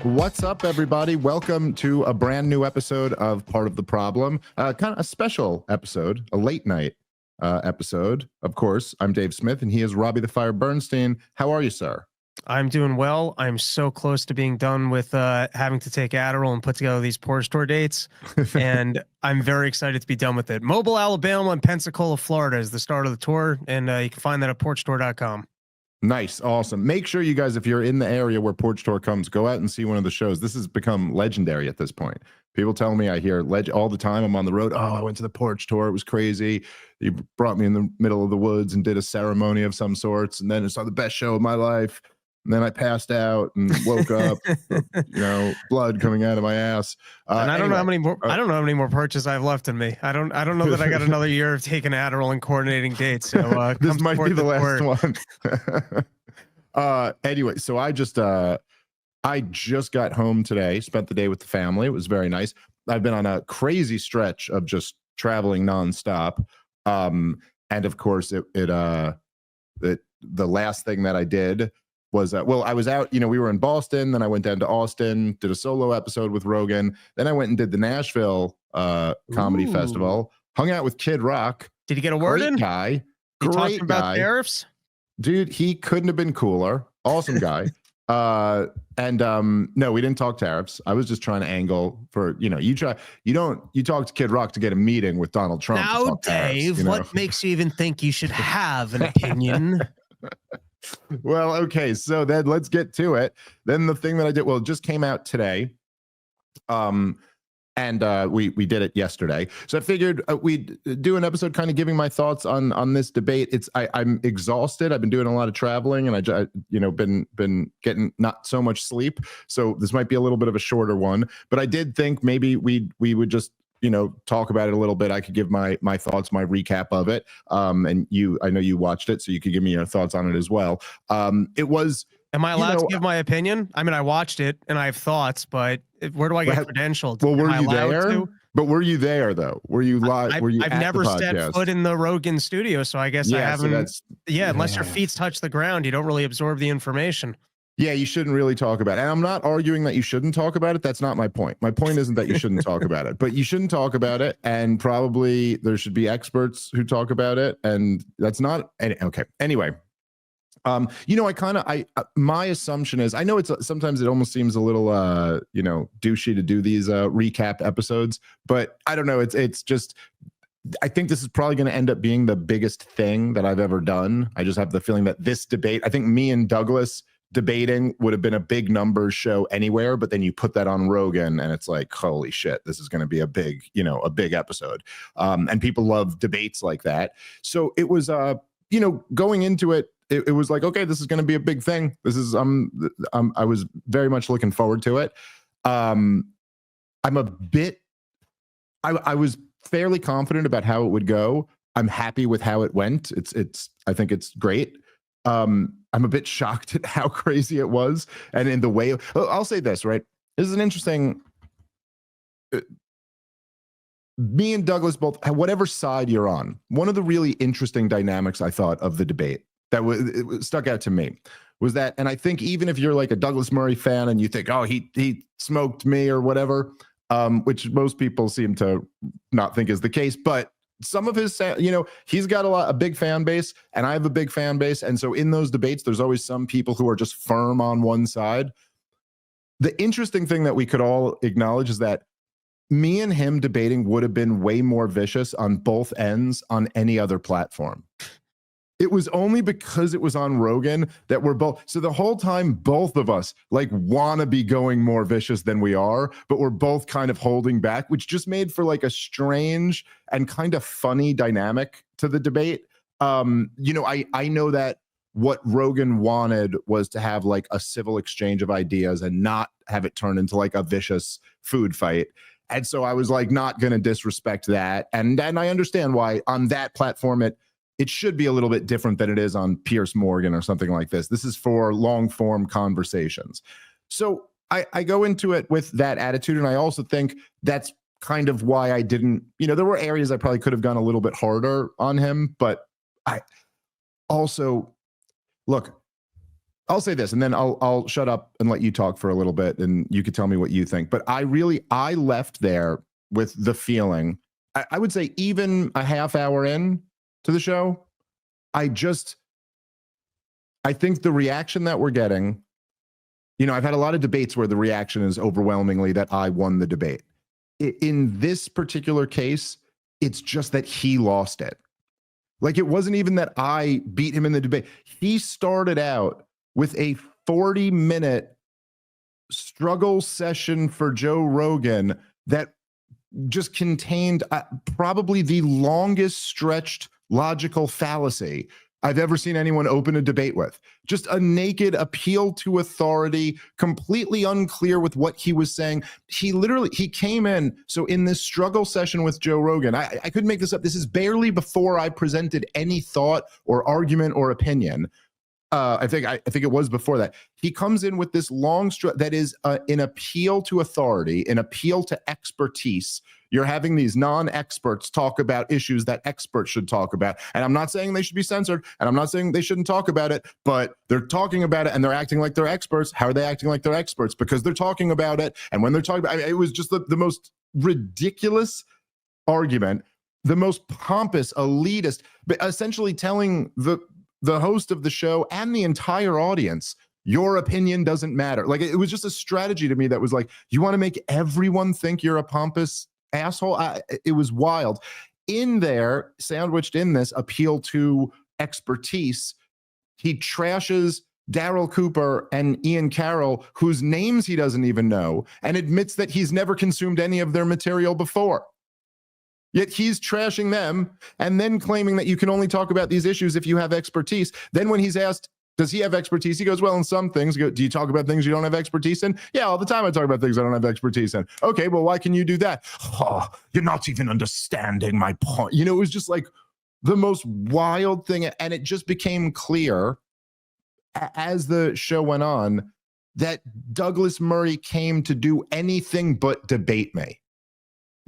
What's up, everybody? Welcome to a brand new episode of Part of the Problem, kind of a special episode, a late night episode. Of course, I'm Dave Smith, and he is Robbie the Fire Bernstein. How are you, sir? I'm doing well. I'm so close to being done with having to take Adderall and put together these Porsche tour dates, and I'm very excited to be done with it. Mobile, Alabama, and Pensacola, Florida is the start of the tour, and you can find that at porchtour.com. Nice. Awesome. Make sure you guys, if you're in the area where Porch Tour comes, go out and see one of the shows. This has become legendary at this point. People tell me, I hear all the time. I'm on the road. Oh, I went to the Porch Tour. It was crazy. He brought me in the middle of the woods and did a ceremony of some sorts. And then it's the best show of my life. And then I passed out and woke up, blood coming out of my ass. And I don't know how many more. I don't know how many more purchases I have left in me. I don't know that I got another year of taking Adderall and coordinating dates. So this might be the last one. Anyway, so I just got home today. Spent the day with the family. It was very nice. I've been on a crazy stretch of just traveling nonstop. And of course, the last thing that I did was I was out, we were in Boston, then I went down to Austin, did a solo episode with Rogan, then I went and did the Nashville comedy festival, hung out with Kid Rock. Did he get a word in? Guy. You talking about tariffs? Dude, he couldn't have been cooler. Awesome guy. No, we didn't talk tariffs. I was just trying to angle for, you talk to Kid Rock to get a meeting with Donald Trump. Now, Dave, what makes you even think you should have an opinion? Well, okay, so then let's get to it. Then the thing that I did, it just came out today. And we did it yesterday. So I figured we'd do an episode kind of giving my thoughts on this debate. I'm exhausted. I've been doing a lot of traveling, and I been getting not so much sleep. So this might be a little bit of a shorter one, but I did think maybe we would just talk about it a little bit. I could give my thoughts, my recap of it. And I know you watched it, so you could give me your thoughts on it as well. It was. Am I allowed to give my opinion? I mean, I watched it and I have thoughts, but where do I get credentialed? Well, were you there? But were you there though? Were you live? I've never stepped foot in the Rogan studio, so I guess I haven't. So unless your feet touch the ground, you don't really absorb the information. Yeah, you shouldn't really talk about it. And I'm not arguing that you shouldn't talk about it. That's not my point. My point isn't that you shouldn't talk about it, but you shouldn't talk about it. And probably there should be experts who talk about it. And that's not okay. Anyway, my assumption is, I know sometimes it almost seems a little, douchey to do these recap episodes, but I don't know. It's just, I think this is probably going to end up being the biggest thing that I've ever done. I just have the feeling that this debate, I think me and Douglas debating would have been a big numbers show anywhere, but then you put that on Rogan and it's like, holy shit, this is going to be a big episode. And people love debates like that. So it was, going into it, it was like, okay, this is going to be a big thing. This is, I was very much looking forward to it. I was fairly confident about how it would go. I'm happy with how it went. I think it's great. I'm a bit shocked at how crazy it was. And in the way, I'll say this, right? This is an interesting, me and Douglas both, whatever side you're on, one of the really interesting dynamics I thought of the debate that stuck out to me was that, and I think even if you're like a Douglas Murray fan and you think, oh, he smoked me or whatever, which most people seem to not think is the case, but some of his, he's got a big fan base, and I have a big fan base. And so in those debates, there's always some people who are just firm on one side. The interesting thing that we could all acknowledge is that me and him debating would have been way more vicious on both ends on any other platform. It was only because it was on Rogan that we're both. So the whole time, both of us want to be going more vicious than we are, but we're both kind of holding back, which just made for a strange and kind of funny dynamic to the debate. I know that what Rogan wanted was to have a civil exchange of ideas and not have it turn into a vicious food fight. And so I was not going to disrespect that. And I understand why on that platform, it should be a little bit different than it is on Piers Morgan or something like this. This is for long form conversations. So I go into it with that attitude. And I also think that's kind of why I didn't, there were areas I probably could have gone a little bit harder on him, but I also, look, I'll say this, and then I'll shut up and let you talk for a little bit, and you could tell me what you think. But I left there with the feeling, I would say even a half hour in to the show, I think the reaction that we're getting, I've had a lot of debates where the reaction is overwhelmingly that I won the debate. In this particular case, it's just that he lost it. Like, it wasn't even that I beat him in the debate. He started out with a 40-minute struggle session for Joe Rogan that just contained probably the longest stretched logical fallacy I've ever seen anyone open a debate with. Just a naked appeal to authority, completely unclear with what he was saying. He came in, so in this struggle session with Joe Rogan, I couldn't make this up. This is barely before I presented any thought or argument or opinion. I think it was before that. He comes in with this long that is an appeal to authority, an appeal to expertise. You're having these non-experts talk about issues that experts should talk about. And I'm not saying they should be censored, and I'm not saying they shouldn't talk about it, but they're talking about it and they're acting like they're experts. How are they acting like they're experts? Because they're talking about it. And when they're talking about it, it was just the most ridiculous argument, the most pompous, elitist, but essentially telling the host of the show and the entire audience, your opinion doesn't matter. Like, it was just a strategy to me that was like, you want to make everyone think you're a pompous asshole? It was wild. In there, sandwiched in this appeal to expertise, he trashes Daryl Cooper and Ian Carroll, whose names he doesn't even know, and admits that he's never consumed any of their material before. Yet he's trashing them and then claiming that you can only talk about these issues if you have expertise. Then when he's asked, does he have expertise? He goes, well, in some things. Do you talk about things you don't have expertise in? Yeah, all the time I talk about things I don't have expertise in. Okay, well, why can you do that? Oh, you're not even understanding my point. It was just like the most wild thing. And it just became clear as the show went on that Douglas Murray came to do anything but debate me.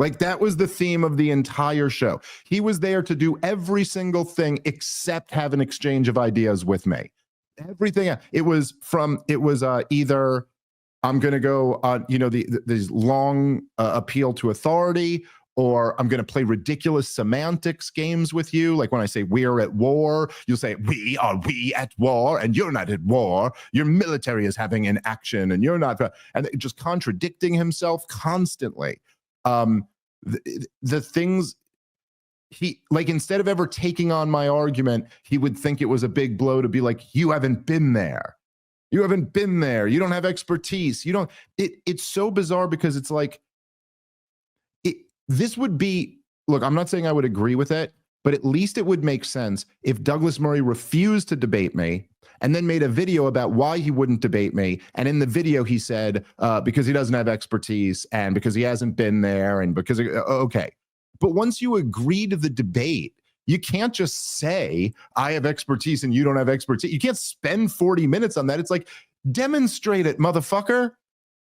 Like, that was the theme of the entire show. He was there to do every single thing except have an exchange of ideas with me. Everything. It was either I'm going to go on, these long appeal to authority, or I'm going to play ridiculous semantics games with you. Like when I say we're at war, you'll say we at war, and you're not at war. Your military is having an action, and you're not. And just contradicting himself constantly. The things he, like, instead of ever taking on my argument, he would think it was a big blow to be like, you haven't been there. You haven't been there. You don't have expertise. You don't. It's so bizarre because it's like, this would be, look, I'm not saying I would agree with it, but at least it would make sense if Douglas Murray refused to debate me and then made a video about why he wouldn't debate me. And in the video, he said, because he doesn't have expertise and because he hasn't been there and because, okay. But once you agree to the debate, you can't just say, I have expertise and you don't have expertise. You can't spend 40 minutes on that. It's like, demonstrate it, motherfucker.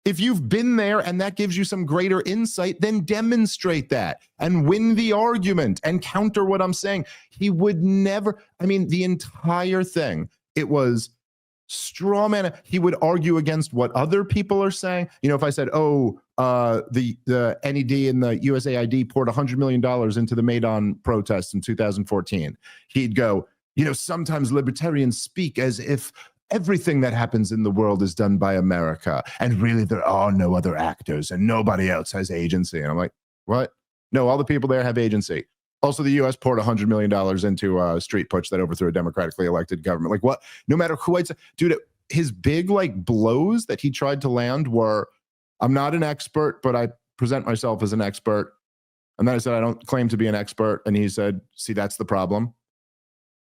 If you've been there and that gives you some greater insight, then demonstrate that and win the argument and counter what I'm saying. He would never, the entire thing, it was straw man. He would argue against what other people are saying. If I said, the NED and the USAID poured $100 million into the Maidan protests in 2014, he'd go, sometimes libertarians speak as if everything that happens in the world is done by America, and really there are no other actors and nobody else has agency. And I'm like, what? No, all the people there have agency. Also, the U.S. poured $100 million into a street putsch that overthrew a democratically elected government. Like, what? No matter who I'd say, dude, his big blows that he tried to land were, I'm not an expert, but I present myself as an expert. And then I said, I don't claim to be an expert. And he said, see, that's the problem.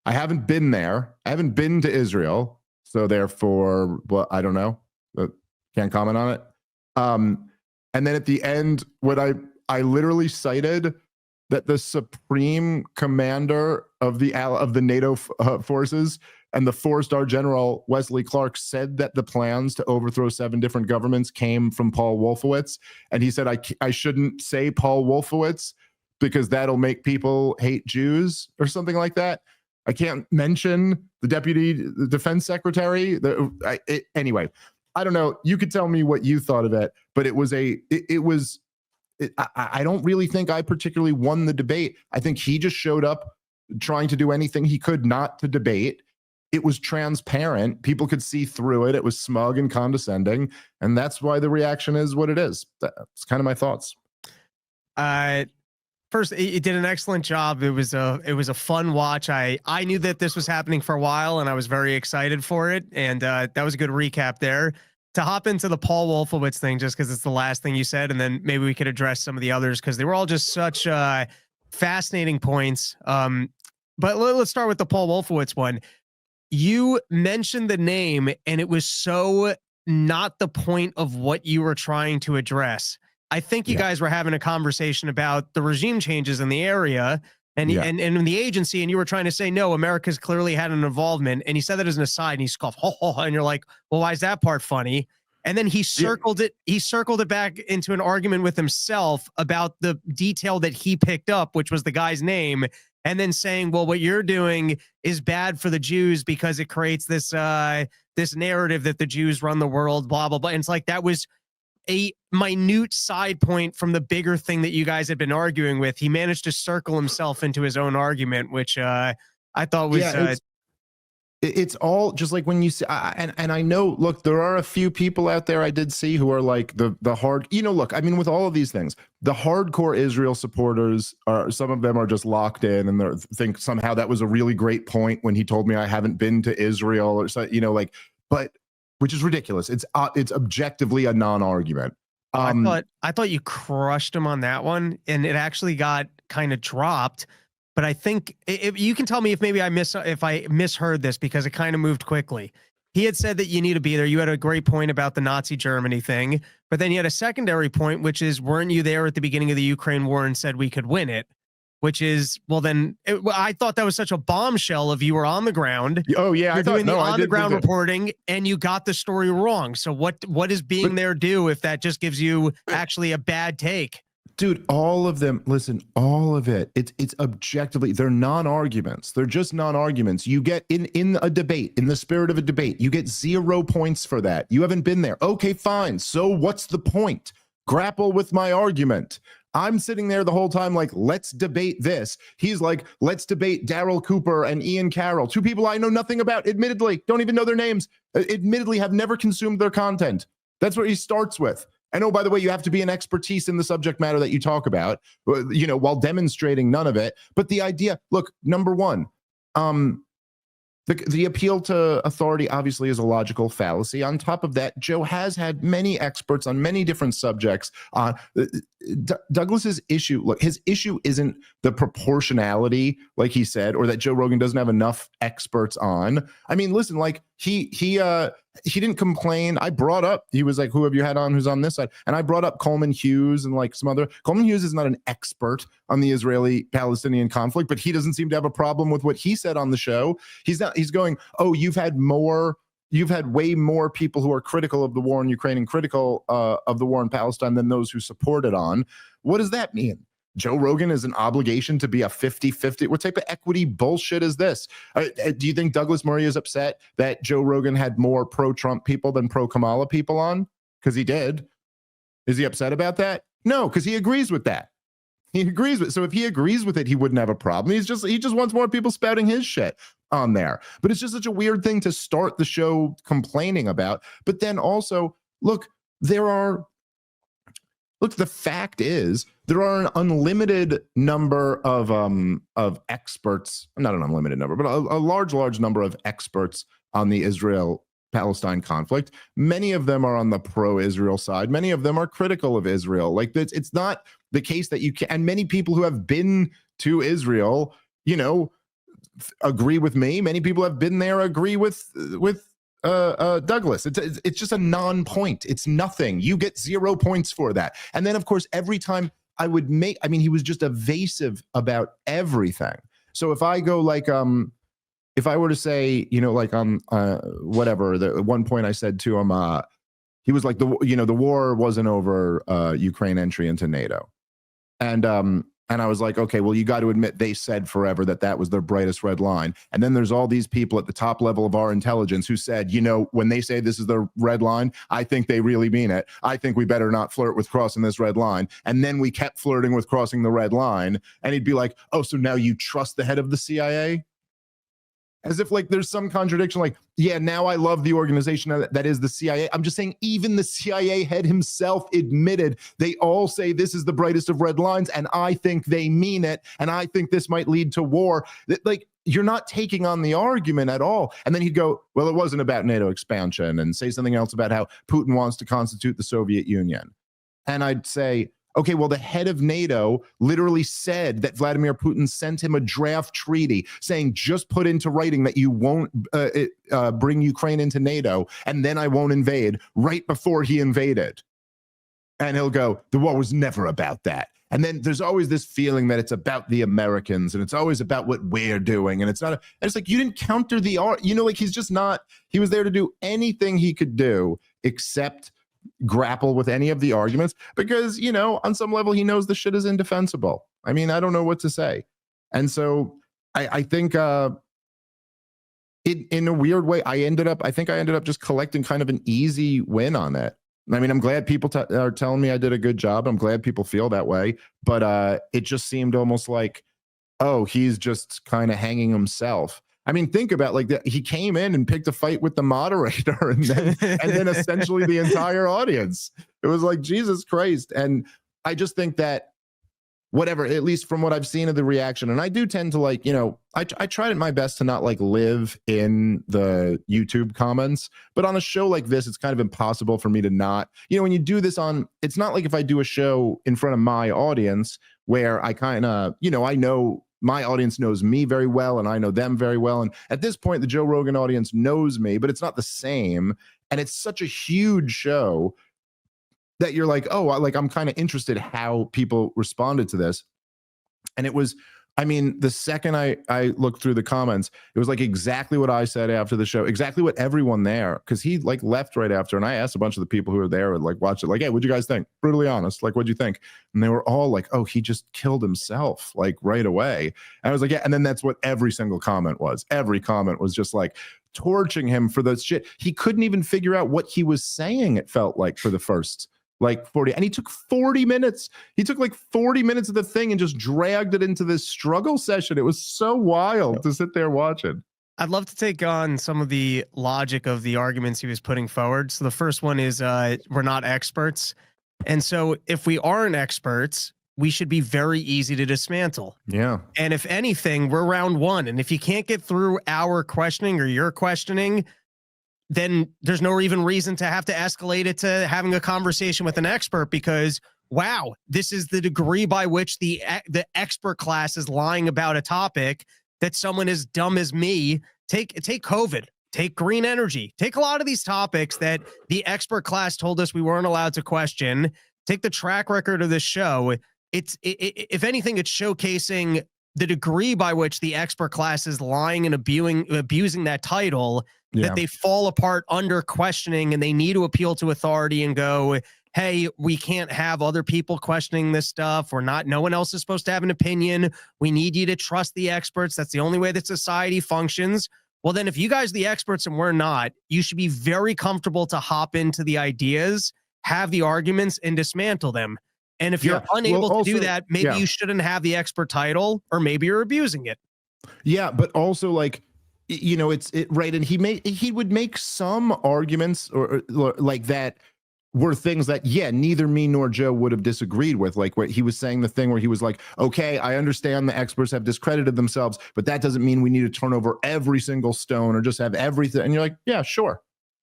I haven't been there. I haven't been to Israel. So therefore, well, I don't know. Can't comment on it. And then at the end, what I literally cited that the supreme commander of the NATO forces and the 4-star general Wesley Clark said that the plans to overthrow 7 different governments came from Paul Wolfowitz. And he said, I shouldn't say Paul Wolfowitz because that'll make people hate Jews or something like that. I can't mention the deputy defense secretary. Anyway, I don't know. You could tell me what you thought of it, but it was I don't really think I particularly won the debate. I think he just showed up trying to do anything he could not to debate. It was transparent. People could see through it. It was smug and condescending. And that's why the reaction is what it is. That's kind of my thoughts. First, it did an excellent job. It was a fun watch. I knew that this was happening for a while, and I was very excited for it. And that was a good recap there. To hop into the Paul Wolfowitz thing, just because it's the last thing you said, and then maybe we could address some of the others because they were all just such fascinating points. But let's start with the Paul Wolfowitz one. You mentioned the name, and it was so not the point of what you were trying to address. I think you guys were having a conversation about the regime changes in the area and in the agency, and you were trying to say, no, America's clearly had an involvement. And he said that as an aside, and he scoffed, ho, ho, ho, and you're like, well, why is that part funny? And then he circled it back into an argument with himself about the detail that he picked up, which was the guy's name, and then saying, well, what you're doing is bad for the Jews because it creates this this narrative that the Jews run the world, blah, blah, blah. And it's like that was a minute side point from the bigger thing that you guys had been arguing with. He managed to circle himself into his own argument, which I thought was it's all just like when you see, and I know, look, there are a few people out there I did see who are like the hard, look, I mean, with all of these things, the hardcore Israel supporters are, some of them are just locked in and they think somehow that was a really great point when he told me I haven't been to Israel or so, but which is ridiculous. It's objectively a non-argument. I thought you crushed him on that one, and it actually got kind of dropped. But I think if you can tell me if maybe I misheard this because it kind of moved quickly. He had said that you need to be there. You had a great point about the Nazi Germany thing, but then you had a secondary point, which is, weren't you there at the beginning of the Ukraine war and said we could win it? Which is, well, then I thought that was such a bombshell of you were on the ground. Oh yeah, you're doing the on the ground reporting, and you got the story wrong. So what is being there do if that just gives you actually a bad take? Dude, all of them, listen, all of it, it's objectively, they're non-arguments. They're just non-arguments. You get in a debate, in the spirit of a debate, you get 0 points for that. You haven't been there. Okay, fine. So what's the point? Grapple with my argument. I'm sitting there the whole time like, let's debate this. He's like, let's debate Daryl Cooper and Ian Carroll, 2 people I know nothing about, admittedly, don't even know their names, admittedly have never consumed their content. That's what he starts with. And oh, by the way, you have to be an expertise in the subject matter that you talk about, while demonstrating none of it. But the idea, look, number one, the appeal to authority obviously is a logical fallacy. On top of that, Joe has had many experts on many different subjects. Douglas's issue, look, his issue isn't the proportionality, like he said, or that Joe Rogan doesn't have enough experts on. I mean, listen, like he didn't complain. I brought up, he was like, who have you had on who's on this side? And I brought up Coleman Hughes and like some other. Coleman Hughes is not an expert on the Israeli-Palestinian conflict, but he doesn't seem to have a problem with what he said on the show. He's going, oh, you've had way more people who are critical of the war in Ukraine and critical of the war in Palestine than those who support it on. What does that mean? Joe Rogan is an obligation to be a 50-50. What type of equity bullshit is this? Do you think Douglas Murray is upset that Joe Rogan had more pro-Trump people than pro-Kamala people on? Because he did. Is he upset about that? No, because he agrees with that. He agrees with. So if he agrees with it, he wouldn't have a problem. He just wants more people spouting his shit on there. But it's just such a weird thing to start the show complaining about. But then also, look, the fact is there are an unlimited number of experts, not an unlimited number, but a large number of experts on the Israel-Palestine conflict. Many of them are on the pro-Israel side. Many of them are critical of Israel. Like it's not the case that you can, and many people who have been to Israel, agree with me. Many people have been there, agree with Douglas. It's just a non-point. It's nothing. You get 0 points for that. And then of course, every time he was just evasive about everything. So if I go like, if I were to say, whatever, the one point I said to him, he was like, the war wasn't over Ukraine entry into NATO. And And I was like, okay, well, you got to admit they said forever that that was their brightest red line. And then there's all these people at the top level of our intelligence who said, you know, when they say this is their red line, I think they really mean it. I think we better not flirt with crossing this red line. And then we kept flirting with crossing the red line. And he'd be like, oh, so now you trust the head of the CIA? As if like there's some contradiction, like, yeah, now I love the organization that is the CIA. I'm just saying even the CIA head himself admitted they all say this is the brightest of red lines, and I think they mean it, and I think this might lead to war. Like, you're not taking on the argument at all. And then he'd go, well, it wasn't about NATO expansion, and say something else about how Putin wants to constitute the Soviet Union. And I'd say, okay, well, the head of NATO literally said that Vladimir Putin sent him a draft treaty saying, just put into writing that you won't bring Ukraine into NATO, and then I won't invade, right before he invaded. And he'll go, the war was never about that. And then there's always this feeling that it's about the Americans, and it's always about what we're doing. And it's not, and it's like, you didn't counter the art, you know, like he's just not, he was there to do anything he could do except grapple with any of the arguments, because, you know, on some level he knows the shit is indefensible. I mean, I don't know what to say. And so I think in a weird way, I ended up just collecting kind of an easy win on it. I mean, I'm glad people are telling me I did a good job. I'm glad people feel that way, but it just seemed almost like, oh, he's just kind of hanging himself. I mean, think about like that. He came in and picked a fight with the moderator, and then essentially the entire audience. It was like, Jesus Christ. And I just think that whatever, at least from what I've seen of the reaction, and I do tend to like, you know, I tried my best to not like live in the YouTube comments, but on a show like this, it's kind of impossible for me to not, you know, when you do this on, it's not like if I do a show in front of my audience where I kind of, you know, I know my audience knows me very well and I know them very well. And at this point, the Joe Rogan audience knows me, but it's not the same. And it's such a huge show that you're like, oh, like I'm kind of interested how people responded to this. And it was, I mean, the second I looked through the comments, it was like exactly what I said after the show, exactly what everyone there, because he like left right after. And I asked a bunch of the people who were there and like watched it, like, hey, what'd you guys think? Brutally honest, like, what'd you think? And they were all like, oh, he just killed himself like right away. And I was like, yeah. And then that's what every single comment was. Every comment was just like torching him for the shit. He couldn't even figure out what he was saying, it felt like, for the first like 40, and he took 40 minutes. He took like 40 minutes of the thing and just dragged it into this struggle session. It was so wild to sit there watching. I'd love to take on some of the logic of the arguments he was putting forward. So the first one is we're not experts. And so if we aren't experts, we should be very easy to dismantle. Yeah. And if anything, we're round one. And if you can't get through our questioning or your questioning, then there's no even reason to have to escalate it to having a conversation with an expert, because wow, this is the degree by which the expert class is lying about a topic that someone as dumb as me, take COVID, take green energy, take a lot of these topics that the expert class told us we weren't allowed to question, take the track record of this show. If anything, it's showcasing the degree by which the expert class is lying and abusing that title, that they fall apart under questioning, and they need to appeal to authority and go, hey, we can't have other people questioning this stuff. No one else is supposed to have an opinion. We need you to trust the experts. That's the only way that society functions. Well, then if you guys are the experts and we're not, you should be very comfortable to hop into the ideas, have the arguments, and dismantle them. And if you're unable to do that, maybe you shouldn't have the expert title, or maybe you're abusing it. Yeah, but also like, you know, right. And he would make some arguments or like that were things that, yeah, neither me nor Joe would have disagreed with. Like what he was saying, the thing where he was like, okay, I understand the experts have discredited themselves, but that doesn't mean we need to turn over every single stone or just have everything. And you're like, yeah, sure.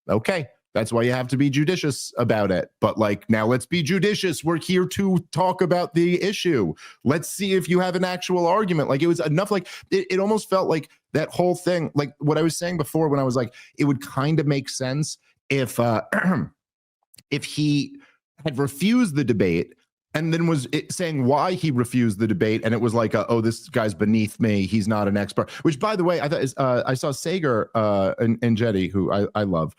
Okay. That's why you have to be judicious about it. But like, now let's be judicious. We're here to talk about the issue. Let's see if you have an actual argument. Like it was enough. Like it almost felt like that whole thing, like what I was saying before, when I was like, it would kind of make sense if he had refused the debate and then was saying why he refused the debate. And it was like, oh, this guy's beneath me. He's not an expert, which by the way, I thought I saw Sager and Jetty, who I love.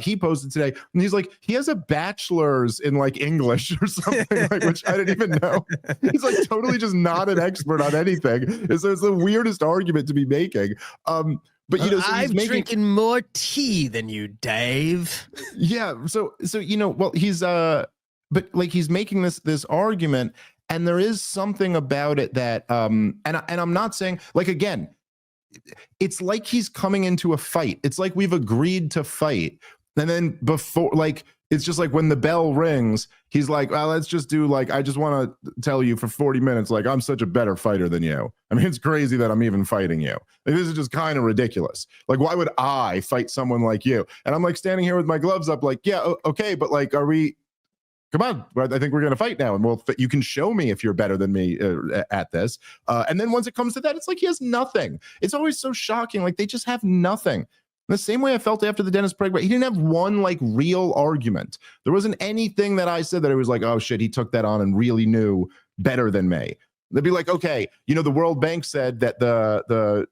He posted today, and he's like, he has a bachelor's in like English or something, like, which I didn't even know. He's like totally just not an expert on anything. So it's the weirdest argument to be making. But you know, so I'm drinking more tea than you, Dave. Yeah. So you know, well, he's but like he's making this argument, and there is something about it that and I'm not saying, like, again, it's like he's coming into a fight. It's like we've agreed to fight, and then before, like, it's just like when the bell rings, he's like, well, let's just do, like, I just want to tell you for 40 minutes, like, I'm such a better fighter than you. I mean, it's crazy that I'm even fighting you. Like, this is just kind of ridiculous. Like, why would I fight someone like you? And I'm like standing here with my gloves up, like, yeah, okay, but like, are we? Come on, I think we're going to fight now, and you can show me if you're better than me at this. And then once it comes to that, it's like he has nothing. It's always so shocking. Like, they just have nothing. The same way I felt after the Dennis Prague, he didn't have one like real argument. There wasn't anything that I said that it was like, oh shit, he took that on and really knew better than me. They'd be like, okay, you know, the World Bank said that the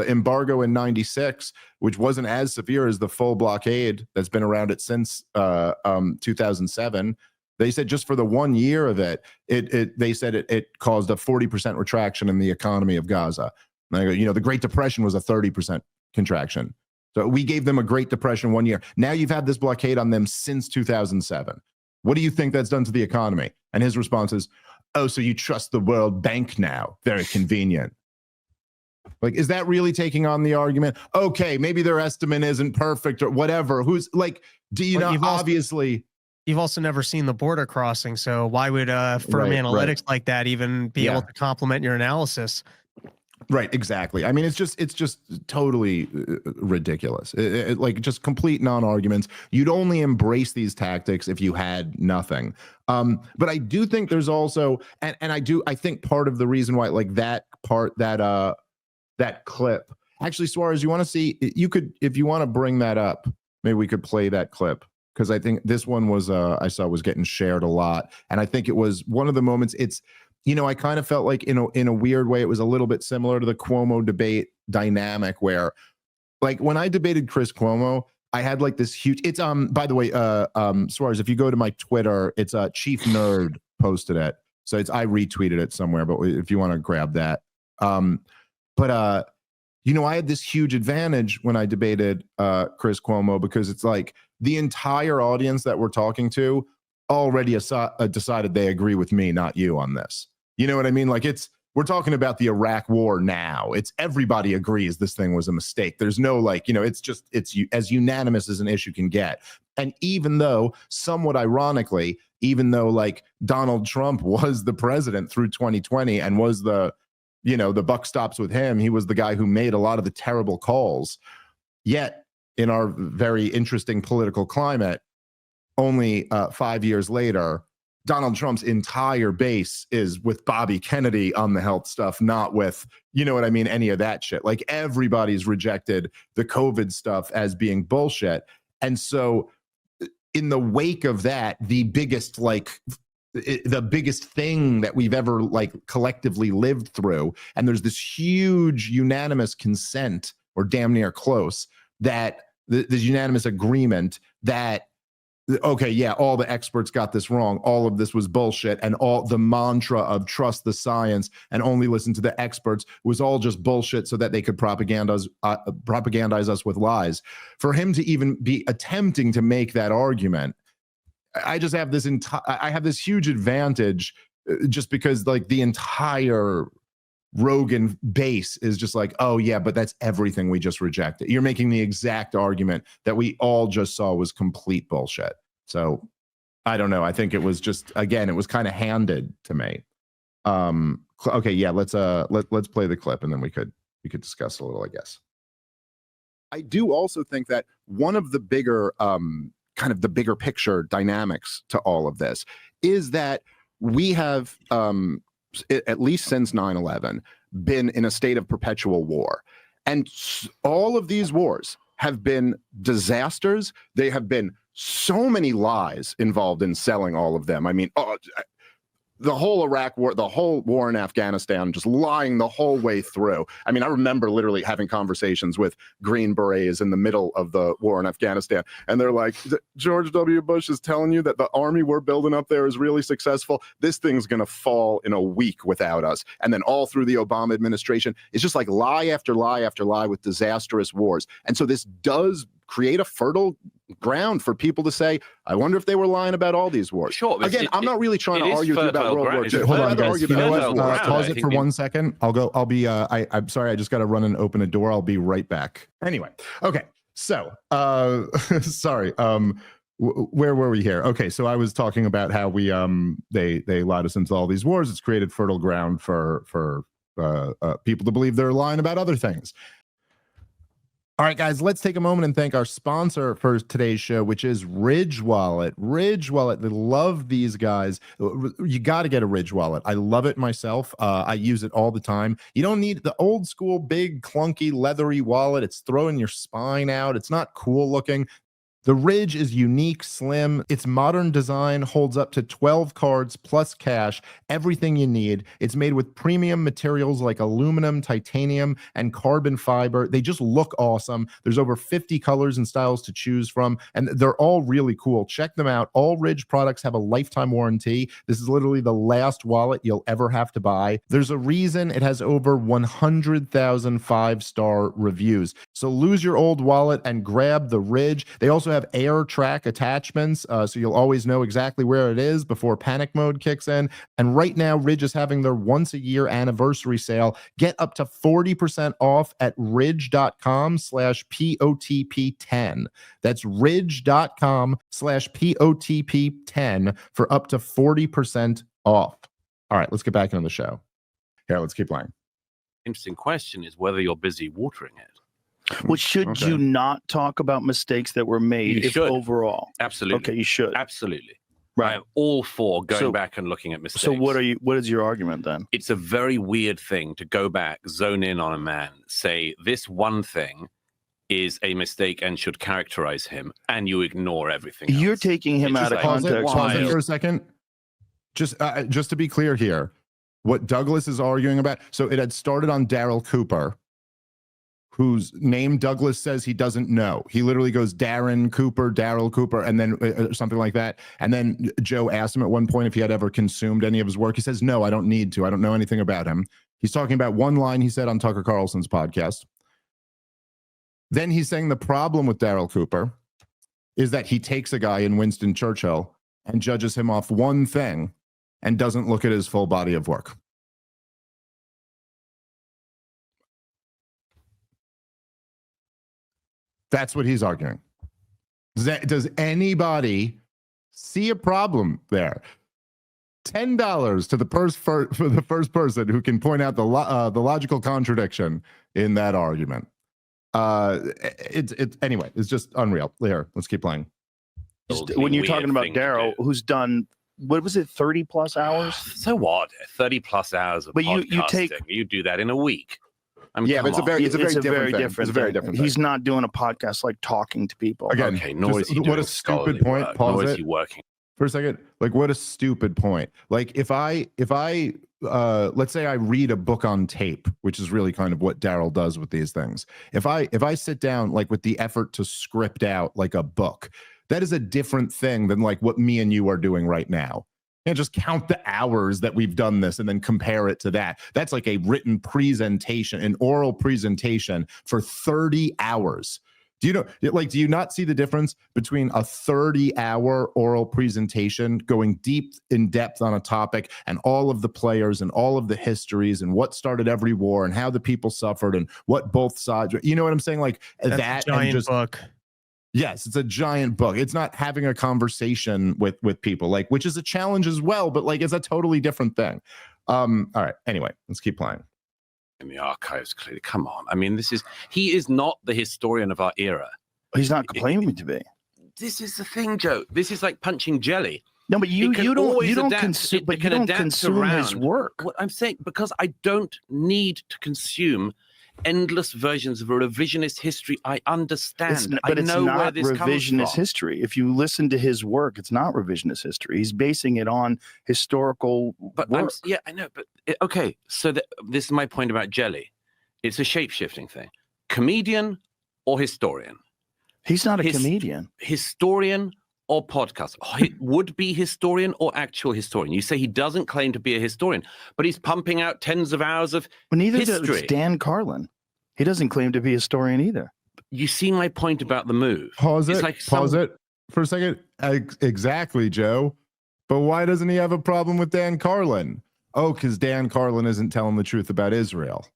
embargo in -- which wasn't as severe as the full blockade that's been around it since 2007. They said just for the 1 year of it caused a 40% retraction in the economy of Gaza. And I go, you know, the Great Depression was a 30% contraction. So we gave them a Great Depression 1 year. Now you've had this blockade on them since 2007. What do you think that's done to the economy? And his response is, oh, so you trust the World Bank now? Very convenient. Like, is that really taking on the argument? Okay, maybe their estimate isn't perfect or whatever. Who's like, do you know, obviously. You've also never seen the border crossing. So why would firm analytics like that even be able to complement your analysis? Right, exactly. I mean, it's just totally ridiculous. Like, just complete non-arguments. You'd only embrace these tactics if you had nothing. But I do think there's also, and I think part of the reason why, like, that clip. Actually, Suarez, you want to see? You could, if you want to bring that up, maybe we could play that clip, because I think this one was I saw was getting shared a lot, and I think it was one of the moments. It's, you know, I kind of felt like in a weird way, it was a little bit similar to the Cuomo debate dynamic, where, like, when I debated Chris Cuomo, I had like this huge. It's by the way, Suarez, if you go to my Twitter, it's Chief Nerd posted it, so I retweeted it somewhere, but if you want to grab that. But you know, I had this huge advantage when I debated Chris Cuomo, because it's like the entire audience that we're talking to already decided they agree with me, not you, on this. You know what I mean? Like, we're talking about the Iraq war now. It's everybody agrees this thing was a mistake. There's no, like, you know, it's as unanimous as an issue can get. And even though, somewhat ironically, even though like Donald Trump was the president through 2020 and was the buck stops with him, he was the guy who made a lot of the terrible calls. Yet, in our very interesting political climate, only 5 years later, Donald Trump's entire base is with Bobby Kennedy on the health stuff, not with, you know what I mean, any of that shit. Like, everybody's rejected the COVID stuff as being bullshit. And so in the wake of that, the biggest thing that we've ever like collectively lived through, and there's this huge unanimous consent, or damn near close, that this unanimous agreement that, okay, yeah, all the experts got this wrong, all of this was bullshit, and all the mantra of trust the science and only listen to the experts was all just bullshit, so that they could propagandize us with lies. For him to even be attempting to make that argument, I just have this huge advantage, just because like the entire Rogan base is just like, oh yeah, but that's everything we just rejected. You're making the exact argument that we all just saw was complete bullshit. So I don't know. I think it was just, again, it was kind of handed to me. Okay, yeah, let's play the clip, and then we could discuss a little, I guess. I do also think that one of the bigger kind of the bigger picture dynamics to all of this is that we have, at least since 9/11, been in a state of perpetual war. And all of these wars have been disasters. They have been so many lies involved in selling all of them. I mean, the whole Iraq war, the whole war in Afghanistan, just lying the whole way through. I mean, I remember literally having conversations with Green Berets in the middle of the war in Afghanistan, and they're like, George W. Bush is telling you that the army we're building up there is really successful. This thing's going to fall in a week without us. And then all through the Obama administration, it's just like lie after lie after lie with disastrous wars. And so this does create a fertile ground for people to say, I wonder if they were lying about all these wars. Sure. Again, I'm not really trying to argue with you about World War II. Hold on, guys. You know what? Pause it for 1 second. I'll be, I'm sorry, I just got to run and open a door. I'll be right back. Anyway, okay. So, sorry. Where were we here? Okay, so I was talking about how we, they lied us into all these wars. It's created fertile ground for people to believe they're lying about other things. All right, guys, let's take a moment and thank our sponsor for today's show, which is Ridge Wallet. Ridge Wallet, they love these guys. You got to get a Ridge Wallet. I love it myself. I use it all the time. You don't need the old school, big, clunky, leathery wallet. It's throwing your spine out. It's not cool looking. The Ridge is unique, slim. Its modern design holds up to 12 cards plus cash, everything you need. It's made with premium materials like aluminum, titanium, and carbon fiber. They just look awesome. There's over 50 colors and styles to choose from, and they're all really cool. Check them out. All Ridge products have a lifetime warranty. This is literally the last wallet you'll ever have to buy. There's a reason it has over 100,000 five-star reviews. So lose your old wallet and grab the Ridge. They also have air track attachments, so you'll always know exactly where it is before panic mode kicks in. And right now, Ridge is having their once-a-year anniversary sale. Get up to 40% off at ridge.com/POTP10. That's ridge.com/POTP10 for up to 40% off. All right, let's get back into the show. Here, let's keep playing. Interesting question is whether you're busy watering it. Well, should you not talk about mistakes that were made overall? Absolutely. Okay, you should. Absolutely. Right. I'm all for going back and looking at mistakes. So what is your argument then? It's a very weird thing to go back, zone in on a man, say this one thing is a mistake and should characterize him, and you ignore everything else. You're taking him out of context. Pause it for a second. Just to be clear here, what Douglas is arguing about, so it had started on Daryl Cooper, whose name Douglas says he doesn't know. He literally goes Daryl Cooper, and then something like that. And then Joe asked him at one point if he had ever consumed any of his work. He says, no, I don't need to. I don't know anything about him. He's talking about one line he said on Tucker Carlson's podcast. Then he's saying the problem with Daryl Cooper is that he takes a guy in Winston Churchill and judges him off one thing and doesn't look at his full body of work. That's what he's arguing. Does anybody see a problem there? $10 to for the first person who can point out the logical contradiction in that argument. Anyway, it's just unreal. Here, let's keep playing. When you're talking about Daryl, who's done, what was it, 30 plus hours? So what? 30 plus hours of podcasting. You do that in a week. I mean, yeah, but it's a very different thing. He's not doing a podcast like talking to people. Again, okay, nor is he doing what a stupid point. Work, pause nor it is he working for a second. Like, what a stupid point. Like, if I let's say I read a book on tape, which is really kind of what Daryl does with these things. If I sit down like with the effort to script out like a book, that is a different thing than like what me and you are doing right now. And just count the hours that we've done this and then compare it to that. That's like a written presentation, an oral presentation for 30 hours. Do you not see the difference between a 30-hour oral presentation going deep in depth on a topic and all of the players and all of the histories and what started every war and how the people suffered and what both sides, you know what I'm saying? Like that's a giant book. Yes, it's a giant book. It's not having a conversation with people, like, which is a challenge as well, but like it's a totally different thing. All right. Anyway, let's keep playing. In the archives, clearly. Come on. I mean, he is not the historian of our era. He's not claiming to be. This is the thing, Joe. This is like punching jelly. No, but you don't consume his work. What I'm saying, because I don't need to consume endless versions of a revisionist history. I understand. But I know where this comes revisionist from. history. If you listen to his work, it's not revisionist history. He's basing it on historical work. Yeah, I know. But okay, so this is my point about Jelly. It's a shape-shifting thing. Comedian or historian? He's not a comedian. Historian or podcast? Would-be historian or actual historian? You say he doesn't claim to be a historian, but he's pumping out tens of hours of neither history. does Dan Carlin. He doesn't claim to be a historian either. You see my point about the move. Pause it for a second. Exactly, Joe. But why doesn't he have a problem with Dan Carlin? Oh, because Dan Carlin isn't telling the truth about Israel.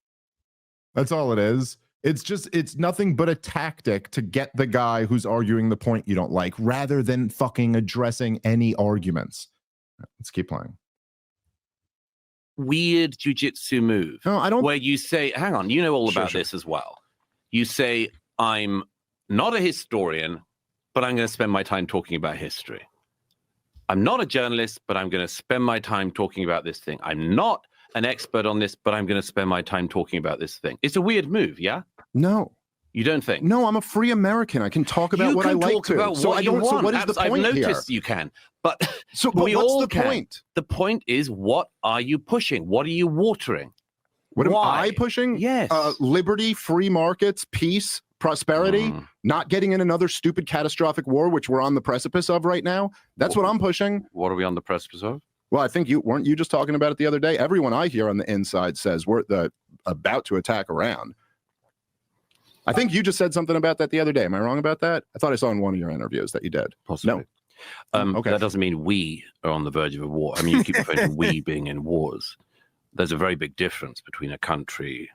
That's all it is. It's nothing but a tactic to get the guy who's arguing the point you don't like, rather than fucking addressing any arguments. Let's keep playing. Weird jujitsu move. No, I don't. Where you say, hang on, you know all about this as well. You say, I'm not a historian, but I'm going to spend my time talking about history. I'm not a journalist, but I'm going to spend my time talking about this thing. I'm not an expert on this, but I'm going to spend my time talking about this thing. It's a weird move, yeah? No. You don't think? No, I'm a free American. I can talk about what I like to. About so what I don't. You so want. what is the point I've here? noticed you can, but so we what's all the can. point? The point is, what are you pushing? What are you watering? What am I pushing? Yes. Liberty, free markets, peace, prosperity, not getting in another stupid catastrophic war, which we're on the precipice of right now. That's what I'm pushing. What are we on the precipice of? Well, I think weren't you just talking about it the other day? Everyone I hear on the inside says we're about to attack Iran. I think you just said something about that the other day. Am I wrong about that? I thought I saw in one of your interviews that you did. Possibly. No. Okay. That doesn't mean we are on the verge of a war. I mean, you keep referring to we being in wars. There's a very big difference between a country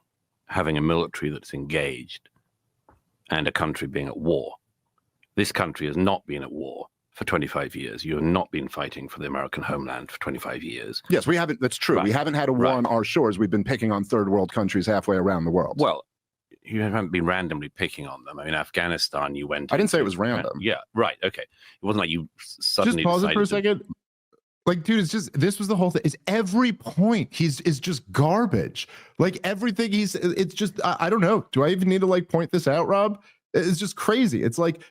having a military that's engaged and a country being at war. This country has not been at war for 25 years. You have not been fighting for the American homeland for 25 years. Yes, we haven't. That's true. Right. We haven't had a war on our shores. We've been picking on third world countries halfway around the world. Well, you haven't been randomly picking on them. I mean, Afghanistan, you went. I didn't say it was random. Yeah, right. Okay. It wasn't like you suddenly. Just pause it for a second. Like, dude, it's just, this was the whole thing. Is every point is just garbage. Like everything it's just, I don't know. Do I even need to like point this out, Rob? It's just crazy. It's like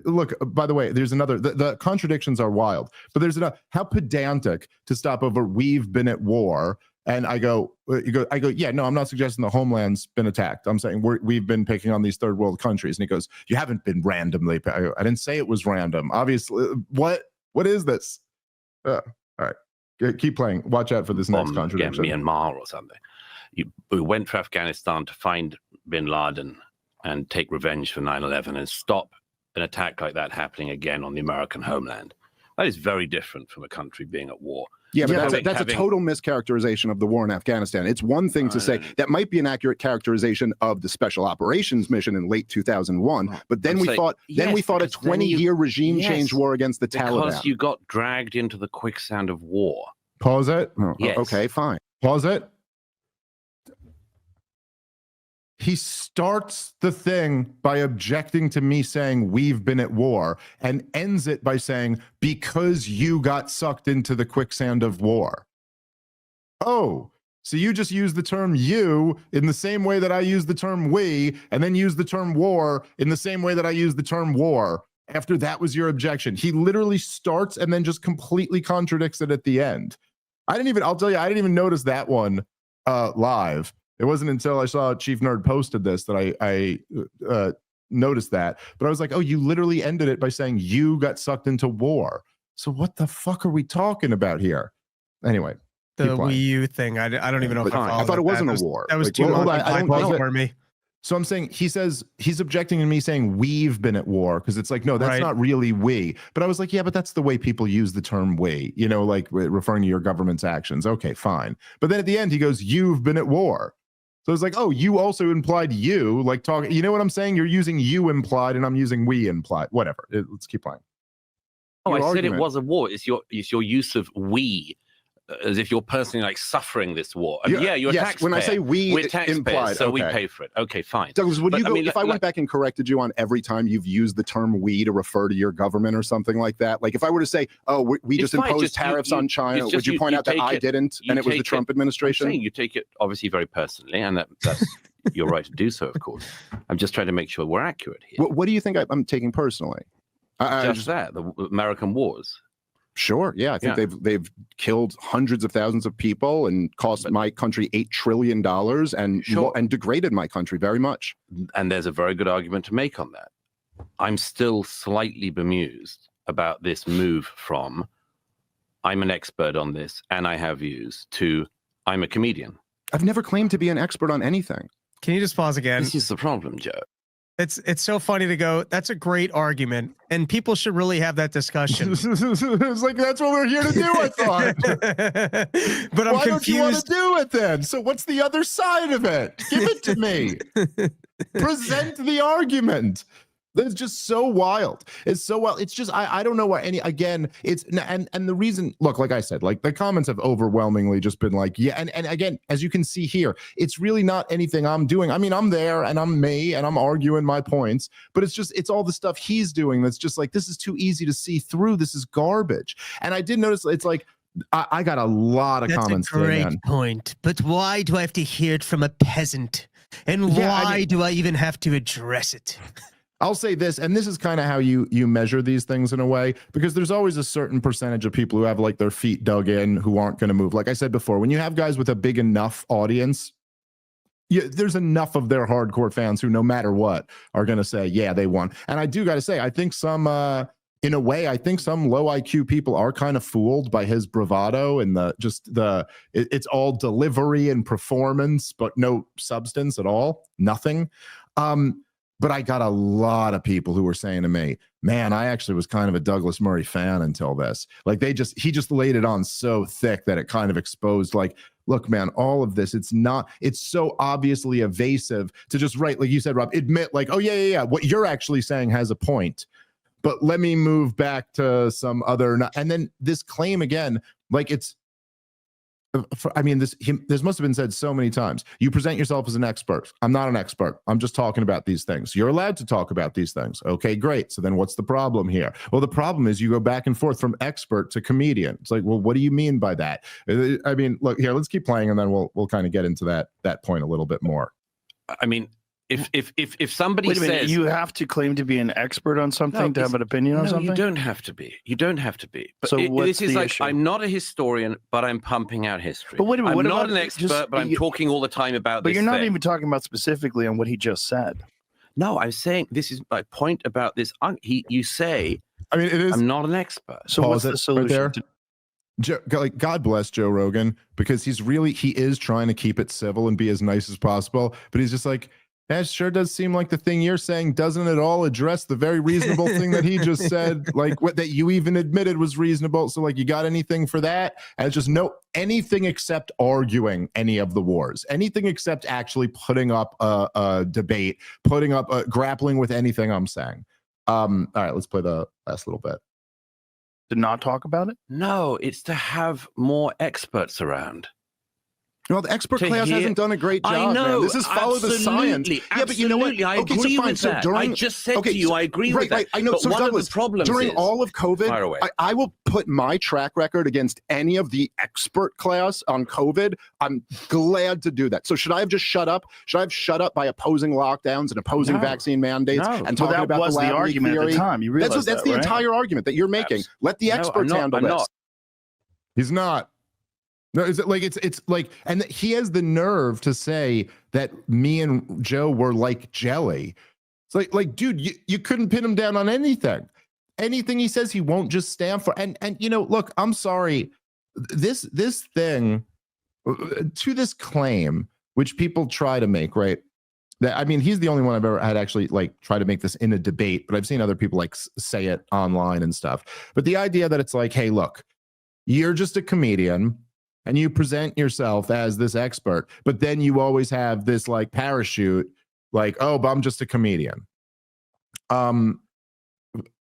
look, by the way, there's another, the contradictions are wild, but there's how pedantic to stop over, we've been at war. And I go, yeah, no, I'm not suggesting the homeland's been attacked. I'm saying we've been picking on these third world countries. And he goes, you haven't been randomly. I didn't say it was random. Obviously, what is this? All right, keep playing. Watch out for this next contradiction. Myanmar or something. We went for Afghanistan to find bin Laden and take revenge for 9/11 and stop an attack like that happening again on the American homeland. That is very different from a country being at war. Yeah, but that's a total mischaracterization of the war in Afghanistan. It's one thing to say that might be an accurate characterization of the special operations mission in late 2001, but then we thought a 20-year regime change war against the Taliban. Because you got dragged into the quicksand of war. Pause it. Oh, yes. Okay, fine. Pause it. He starts the thing by objecting to me saying we've been at war and ends it by saying because you got sucked into the quicksand of war. Oh, so you just use the term you in the same way that I use the term we, and then use the term war in the same way that I use the term war. After that was your objection. He literally starts and then just completely contradicts it at the end. I'll tell you, I didn't even notice that one live. It wasn't until I saw Chief Nerd posted this that I noticed that. But I was like, oh, you literally ended it by saying you got sucked into war. So what the fuck are we talking about here? Anyway. The Wii U thing. I don't even know if I thought it wasn't a war. That was too much for me. So I'm saying, he says, he's objecting to me saying we've been at war, because it's like, no, that's not really we. But I was like, yeah, but that's the way people use the term we, like referring to your government's actions. Okay, fine. But then at the end, he goes, you've been at war. So it's like, oh, you also implied you, like talking, you know what I'm saying? You're using you implied and I'm using we implied. Whatever. Let's keep playing. Oh, I said it was a war. It's your use of we as if you're personally like suffering this war. I mean, yeah, you're a yes, taxpayer. when I say we, we're taxpayers, implied, so we okay. pay for it. Okay, fine. Douglas, would But, you I go, mean, if I went back and corrected you on every time you've used the term we to refer to your government or something like that? Like if I were to say, oh, we just fine, imposed just tariffs on China, it's would you point out that I didn't and it was the Trump I'm administration? saying you take it obviously very personally, and that's your right to do so, of course. I'm just trying to make sure we're accurate here. What do you think I'm taking personally? Just that, the American wars. Sure. Yeah. I think they've killed hundreds of thousands of people and cost my country $8 trillion and degraded my country very much. And there's a very good argument to make on that. I'm still slightly bemused about this move from I'm an expert on this and I have views to I'm a comedian. I've never claimed to be an expert on anything. Can you just pause again? This is the problem, Joe. It's so funny to go, that's a great argument, and people should really have that discussion. It's like, that's what we're here to do, I thought. But I'm Why don't you want to confused. do it then? So what's the other side of it? Give it to me. Present the argument. That's just so wild. It's so wild. It's just, I don't know why again, it's, and the reason, look, like I said, like the comments have overwhelmingly just been like, yeah. And again, as you can see here, it's really not anything I'm doing. I mean, I'm there and I'm me and I'm arguing my points, but it's all the stuff he's doing. That's just like, this is too easy to see through. This is garbage. And I did notice it's like, I got a lot of comments. That's a great point. But why do I have to hear it from a peasant? And why do I even have to address it? I'll say this, and this is kind of how you measure these things in a way, because there's always a certain percentage of people who have like their feet dug in, who aren't going to move. Like I said before, when you have guys with a big enough audience, there's enough of their hardcore fans who, no matter what, are going to say, yeah, they won. And I do got to say, I think some, in a way, I think some low IQ people are kind of fooled by his bravado and it's all delivery and performance, but no substance at all, nothing. But I got a lot of people who were saying to me, man, I actually was kind of a Douglas Murray fan until this. Like he just laid it on so thick that it kind of exposed, like, look, man, all of this, it's so obviously evasive to just write, like you said, Rob, admit like, oh yeah. What you're actually saying has a point, but let me move back to some other, and then this claim again, like it's, this must have been said so many times. You present yourself as an expert. I'm not an expert. I'm just talking about these things. You're allowed to talk about these things. Okay, great. So then what's the problem here? Well, the problem is you go back and forth from expert to comedian. It's like, well, what do you mean by that? I mean, look here, let's keep playing and then we'll kind of get into that point a little bit more. I mean, if somebody Wait a minute, says you have to claim to be an expert on something to have an opinion on something? You don't have to be. You don't have to be. But so this is like, issue? I'm not a historian, but I'm pumping out history. But wait a minute, I'm not an expert, but I'm talking all the time about this. But you're not even talking about specifically on what he just said. No, I'm saying this is my point about this. You say, I mean, it is. I'm not an expert. So what's the solution? Like, God bless Joe Rogan, because he is trying to keep it civil and be as nice as possible, but he's just like, that sure does seem like the thing you're saying doesn't at all address the very reasonable thing that he just said, like what that you even admitted was reasonable. So like, you got anything for that? And it's just anything except arguing any of the wars, anything except actually putting up a debate, grappling with anything I'm saying. All right, let's play the last little bit. To not talk about it? No, it's to have more experts around. Well, the expert class hasn't done a great job. I know. Man. This is follow the science. Yeah, but you know what? I agree with that. I just said to you, I agree with that. Right. I know. But so one Douglas, of the problems during is, all of COVID, I will put my track record against any of the expert class on COVID. I'm glad to do that. So should I have just shut up? Should I have shut up by opposing lockdowns and opposing vaccine mandates and talking about the lab argument theory? at the time? You realize that's the entire argument that you're making. Let the experts handle this. He's not. No, is it like it's like, and he has the nerve to say that me and Joe were like jelly. It's like, dude, you couldn't pin him down on anything. Anything he says, he won't just stand for. And look, I'm sorry. This thing, to this claim, which people try to make, right? That, I mean, he's the only one I've ever had actually like try to make this in a debate, but I've seen other people like say it online and stuff. But the idea that it's like, hey, look, you're just a comedian and you present yourself as this expert, but then you always have this like parachute, like, oh, but I'm just a comedian.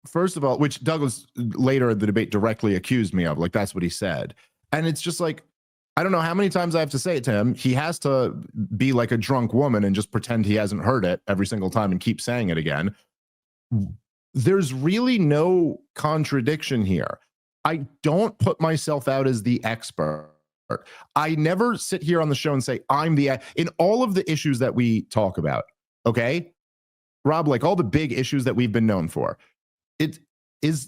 First of all, which Douglas later in the debate directly accused me of, like that's what he said. And it's just like, I don't know how many times I have to say it to him. He has to be like a drunk woman and just pretend he hasn't heard it every single time and keep saying it again. There's really no contradiction here. I don't put myself out as the expert. I never sit here on the show and say I'm in all of the issues that we talk about. Okay, Rob, like all the big issues that we've been known for,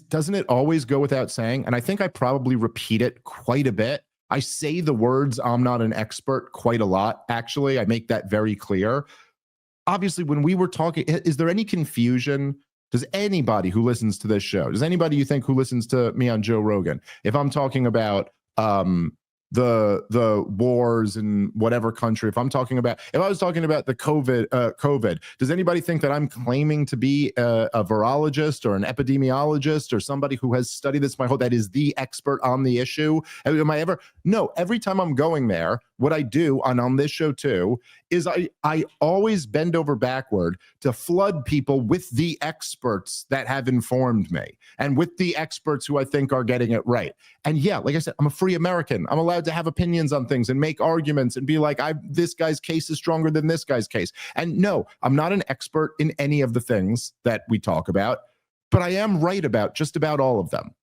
doesn't it always go without saying? And I think I probably repeat it quite a bit. I say the words I'm not an expert quite a lot. Actually, I make that very clear. Obviously, when we were talking, is there any confusion? Does anybody who listens to this show, does anybody you think who listens to me on Joe Rogan, if I'm talking about the wars in whatever country, if I was talking about the COVID, does anybody think that I'm claiming to be a virologist or an epidemiologist or somebody who has studied this that is the expert on the issue? Am I ever? No, every time I'm going there, what I do on this show too, is I always bend over backward to flood people with the experts that have informed me and with the experts who I think are getting it right. And yeah, like I said, I'm a free American. I'm allowed to have opinions on things and make arguments and be like, this guy's case is stronger than this guy's case. And no, I'm not an expert in any of the things that we talk about, but I am right about just about all of them.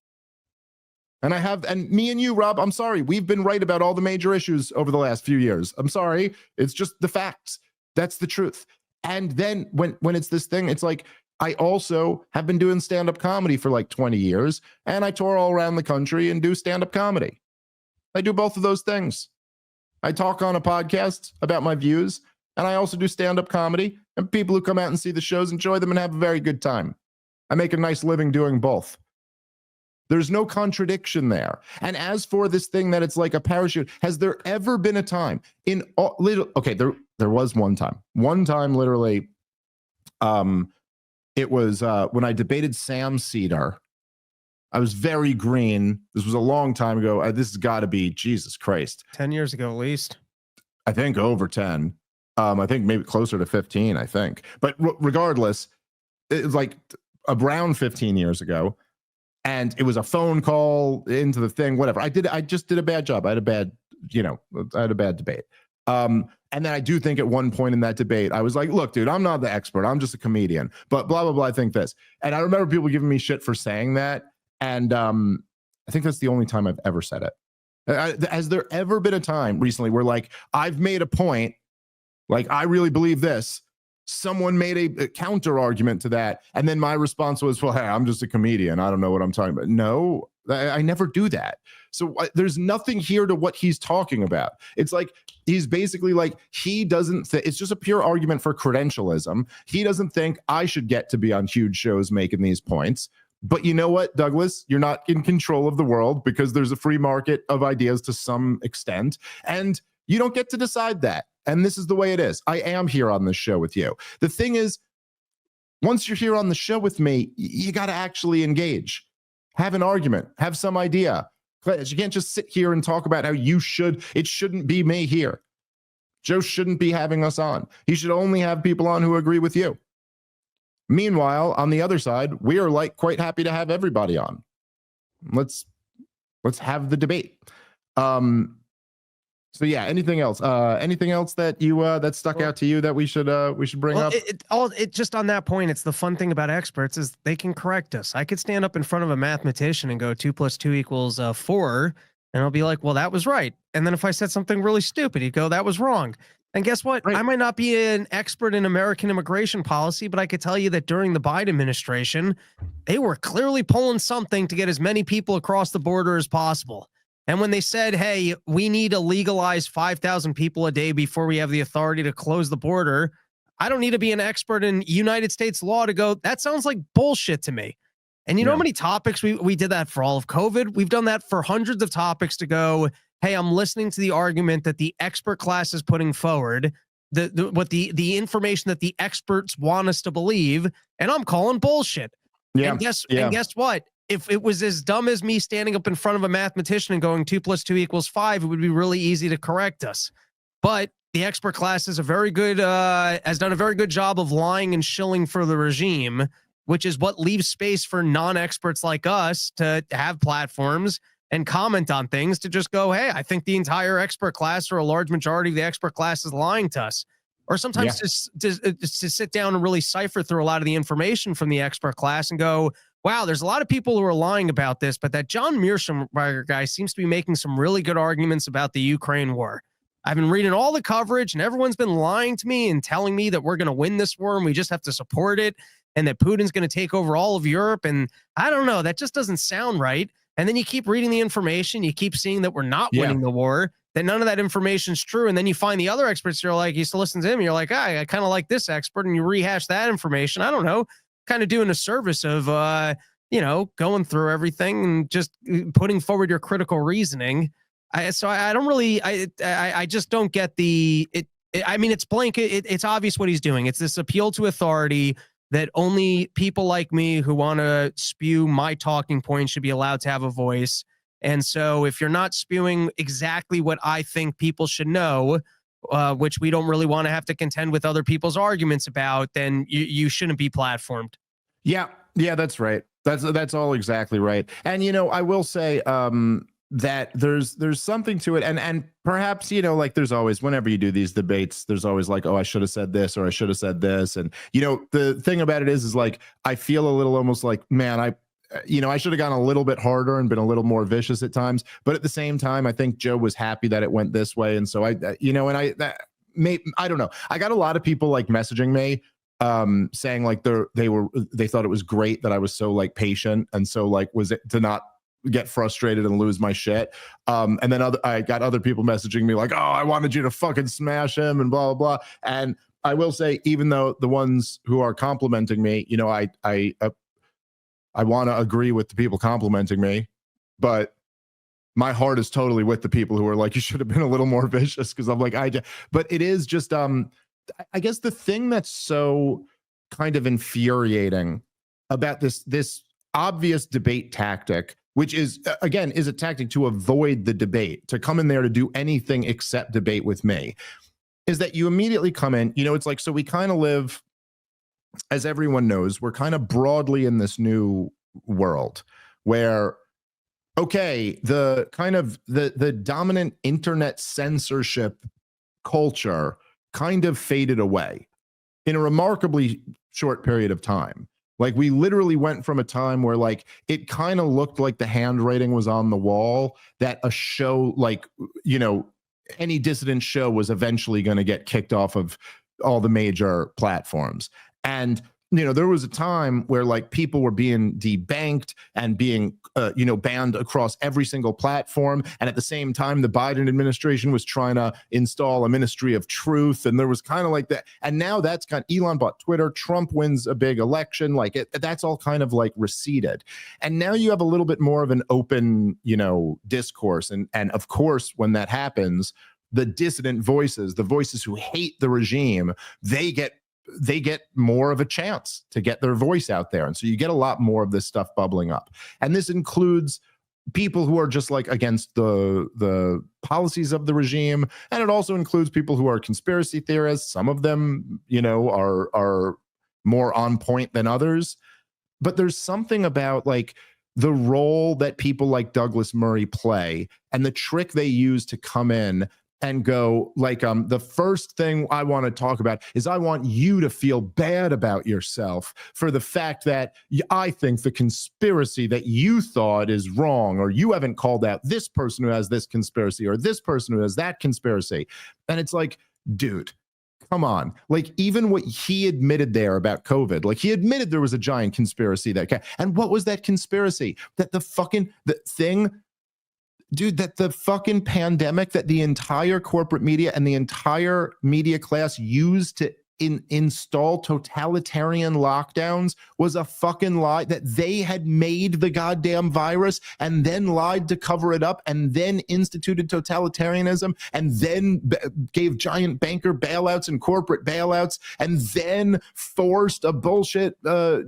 And me and you, Rob, I'm sorry, we've been right about all the major issues over the last few years. I'm sorry. It's just the facts. That's the truth. And then when it's this thing, it's like, I also have been doing stand-up comedy for like 20 years, and I tour all around the country and do stand-up comedy. I do both of those things. I talk on a podcast about my views, and I also do stand-up comedy, and people who come out and see the shows enjoy them and have a very good time. I make a nice living doing both. There's no contradiction there. And as for this thing that it's like a parachute, has there ever been a time there was one time literally, it was when I debated Sam Cedar. I was very green. This was a long time ago. This has got to be, Jesus Christ, 10 years ago at least. I think over 10. I think maybe closer to 15, I think. But regardless, it was like around 15 years ago. And it was a phone call into the thing, whatever. I just did a bad job. I had a bad debate. And then I do think at one point in that debate, I was like, look, dude, I'm not the expert. I'm just a comedian, but blah, blah, blah. I think this. And I remember people giving me shit for saying that. And I think that's the only time I've ever said it. Has there ever been a time recently where like, I've made a point, like, I really believe this, someone made a counter argument to that, and then my response was, well, hey, I'm just a comedian, I don't know what I'm talking about? No, I never do that. So there's nothing here to what he's talking about. It's like he's basically like, he doesn't it's just a pure argument for credentialism. He doesn't think I should get to be on huge shows making these points. But you know what, Douglas, you're not in control of the world because there's a free market of ideas to some extent, and you don't get to decide that. And this is the way it is. I am here on this show with you. The thing is, once you're here on the show with me, you got to actually engage, have an argument, have some idea. You can't just sit here and talk about how it shouldn't be me here. Joe shouldn't be having us on. He should only have people on who agree with you. Meanwhile, on the other side, we are like quite happy to have everybody on. Let's have the debate. So yeah, anything else? Anything else that you that stuck out to you that we should bring up? It just on that point, it's the fun thing about experts is they can correct us. I could stand up in front of a mathematician and go 2 + 2 = 4, and I'll be like, well, that was right. And then if I said something really stupid, he'd go, that was wrong. And guess what? Right. I might not be an expert in American immigration policy, but I could tell you that during the Biden administration, they were clearly pulling something to get as many people across the border as possible. And when they said, hey, we need to legalize 5,000 people a day before we have the authority to close the border, I don't need to be an expert in United States law to go, that sounds like bullshit to me. And you know how many topics we did that for all of COVID? We've done that for hundreds of topics to go, hey, I'm listening to the argument that the expert class is putting forward, the information that the experts want us to believe, and I'm calling bullshit. Yeah. And guess what? If it was as dumb as me standing up in front of a mathematician and going 2 + 2 = 5, it would be really easy to correct us. But the expert class is has done a very good job of lying and shilling for the regime, which is what leaves space for non-experts like us to have platforms and comment on things to just go, hey, I think the entire expert class or a large majority of the expert class is lying to us. Or sometimes just to sit down and really cipher through a lot of the information from the expert class and go, wow, there's a lot of people who are lying about this, but that John Mearsheimer guy seems to be making some really good arguments about the Ukraine war. I've been reading all the coverage and everyone's been lying to me and telling me that we're going to win this war and we just have to support it and that Putin's going to take over all of Europe. And I don't know, that just doesn't sound right. And then you keep reading the information, you keep seeing that we're not winning the war, that none of that information is true. And then you find the other experts, you're like, you used to listen to him, you're like, I kind of like this expert, and you rehash that information. I don't know, kind of doing a service of, going through everything and just putting forward your critical reasoning. I don't really, I just don't get I mean, it's blanket. It's obvious what he's doing. It's this appeal to authority that only people like me who want to spew my talking points should be allowed to have a voice. And so if you're not spewing exactly what I think people should know, which we don't really want to have to contend with other people's arguments about, then you shouldn't be platformed. Yeah, that's right. That's all exactly right. And, I will say that there's something to it. And perhaps, like there's always, whenever you do these debates, there's always like, oh, I should have said this or I should have said this. And, the thing about it is like, I feel a little almost like, man, I should have gone a little bit harder and been a little more vicious at times. But at the same time, I think Joe was happy that it went this way. And so I don't know. I got a lot of people like messaging me saying like they thought it was great that I was so like patient and so like was it to not get frustrated and lose my shit. And then I got other people messaging me like, oh, I wanted you to fucking smash him and blah, blah, blah. And I will say, even though the ones who are complimenting me, I want to agree with the people complimenting me, but my heart is totally with the people who are like, you should have been a little more vicious. Cause I'm like, but it is just, I guess the thing that's so kind of infuriating about this obvious debate tactic, which is, again, is a tactic to avoid the debate, to come in there to do anything except debate with me, is that you immediately come in, it's like, so we kind of live, as everyone knows, we're kind of broadly in this new world where, okay, the kind of the dominant internet censorship culture kind of faded away in a remarkably short period of time. Like we literally went from a time where like it kind of looked like the handwriting was on the wall that a show like, any dissident show was eventually going to get kicked off of all the major platforms. And there was a time where like people were being debanked and being, banned across every single platform. And at the same time, the Biden administration was trying to install a ministry of truth. And there was kind of like that. And now that's Elon bought Twitter. Trump wins a big election. Like that's all kind of like receded. And now you have a little bit more of an open, discourse. And of course, when that happens, the dissident voices, the voices who hate the regime, they get more of a chance to get their voice out there. And so you get a lot more of this stuff bubbling up. And this includes people who are just like against the policies of the regime. And it also includes people who are conspiracy theorists. Some of them, are more on point than others. But there's something about like the role that people like Douglas Murray play and the trick they use to come in and go like, the first thing I want to talk about is I want you to feel bad about yourself for the fact that I think the conspiracy that you thought is wrong, or you haven't called out this person who has this conspiracy or this person who has that conspiracy. And it's like, dude, come on. Like even what he admitted there about COVID, like he admitted there was a giant conspiracy and what was that conspiracy? That the fucking pandemic that the entire corporate media and the entire media class used to install totalitarian lockdowns was a fucking lie, that they had made the goddamn virus and then lied to cover it up and then instituted totalitarianism and then gave giant banker bailouts and corporate bailouts and then forced a bullshit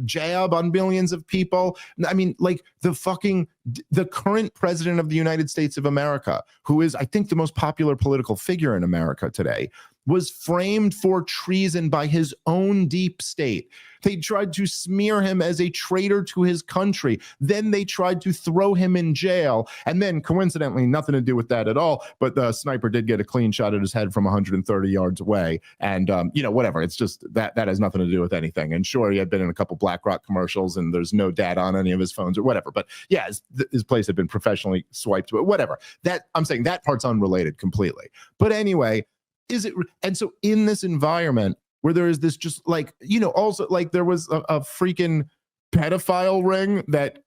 jab on millions of people. I mean, like the current president of the United States of America, who is, I think, the most popular political figure in America today, was framed for treason by his own deep state. They tried to smear him as a traitor to his country. Then they tried to throw him in jail. And then, coincidentally, nothing to do with that at all, but the sniper did get a clean shot at his head from 130 yards away. And, whatever. It's just that has nothing to do with anything. And sure, he had been in a couple BlackRock commercials and there's no data on any of his phones or whatever. But yeah, his place had been professionally swiped, but whatever. I'm saying that part's unrelated completely. But anyway, and so in this environment where there is this just like, also like there was a freaking pedophile ring that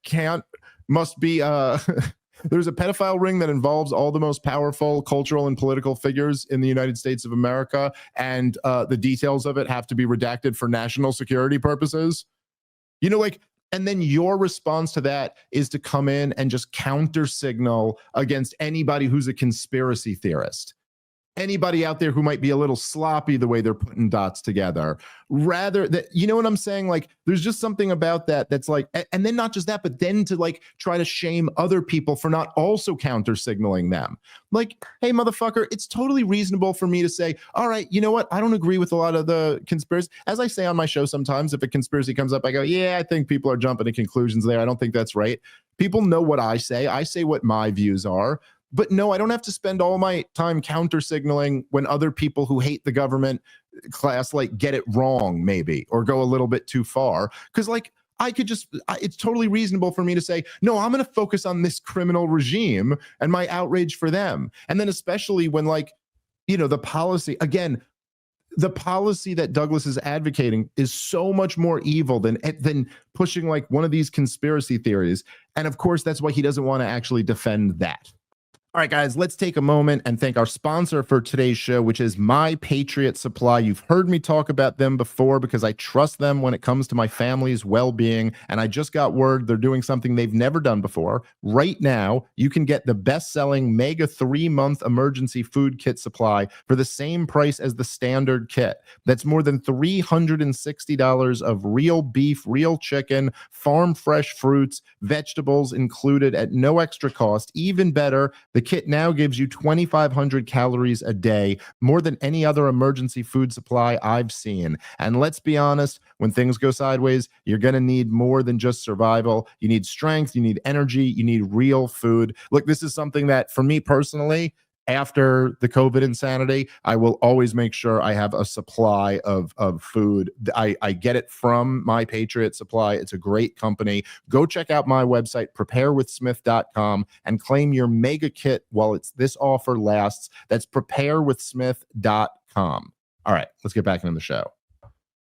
must be there's a pedophile ring that involves all the most powerful cultural and political figures in the United States of America, and the details of it have to be redacted for national security purposes. And then your response to that is to come in and just counter signal against anybody who's a conspiracy theorist. Anybody out there who might be a little sloppy the way they're putting dots together, rather that, you know what I'm saying? Like, there's just something about that's like, and then not just that, but then to like try to shame other people for not also counter signaling them. Like, hey, motherfucker, it's totally reasonable for me to say, all right, you know what? I don't agree with a lot of the conspiracy. As I say on my show sometimes, if a conspiracy comes up, I go, yeah, I think people are jumping to conclusions there. I don't think that's right. People know what I say. I say what my views are. But no, I don't have to spend all my time counter signaling when other people who hate the government class like get it wrong, maybe, or go a little bit too far. Because like it's totally reasonable for me to say, no, I'm going to focus on this criminal regime and my outrage for them. And then especially when the policy that Douglas is advocating is so much more evil than pushing like one of these conspiracy theories. And of course, that's why he doesn't want to actually defend that. All right, guys, let's take a moment and thank our sponsor for today's show, which is My Patriot Supply. You've heard me talk about them before because I trust them when it comes to my family's well-being, and I just got word they're doing something they've never done before. Right now, you can get the best-selling Mega 3-month emergency food kit supply for the same price as the standard kit. That's more than $360 of real beef, real chicken, farm-fresh fruits, vegetables included at no extra cost. Even better, the kit now gives you 2,500 calories a day, more than any other emergency food supply I've seen. And let's be honest, when things go sideways, you're going to need more than just survival. You need strength, you need energy, you need real food. Look, this is something that for me personally, after the COVID insanity, I will always make sure I have a supply of food. I get it from My Patriot Supply. It's a great company. Go check out my website, preparewithsmith.com, and claim your mega kit while this offer lasts. That's preparewithsmith.com. All right, let's get back into the show.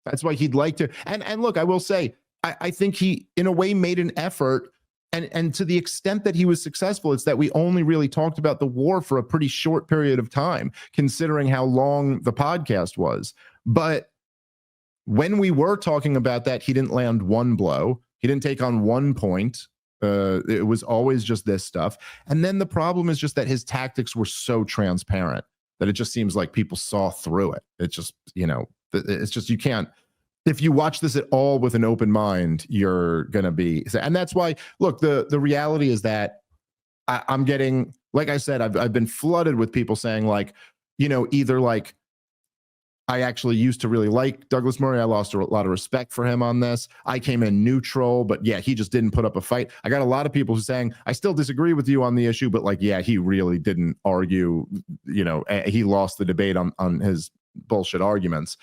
That's why he'd like to. And look, I will say, I think he, in a way, made an effort. And to the extent that he was successful, it's that we only really talked about the war for a pretty short period of time, considering how long the podcast was. But when we were talking about that, he didn't land one blow. He didn't take on one point. It was always just this stuff. And then the problem is just that his tactics were so transparent that it just seems like people saw through it. It's just, it's just, you can't. If you watch this at all with an open mind, you're going to be, and that's why, look, the reality is that I'm getting, like I said, I've been flooded with people saying like, either like, I actually used to really like Douglas Murray. I lost a lot of respect for him on this. I came in neutral, but yeah, he just didn't put up a fight. I got a lot of people who saying, I still disagree with you on the issue, but like, yeah, he really didn't argue, he lost the debate on his bullshit arguments.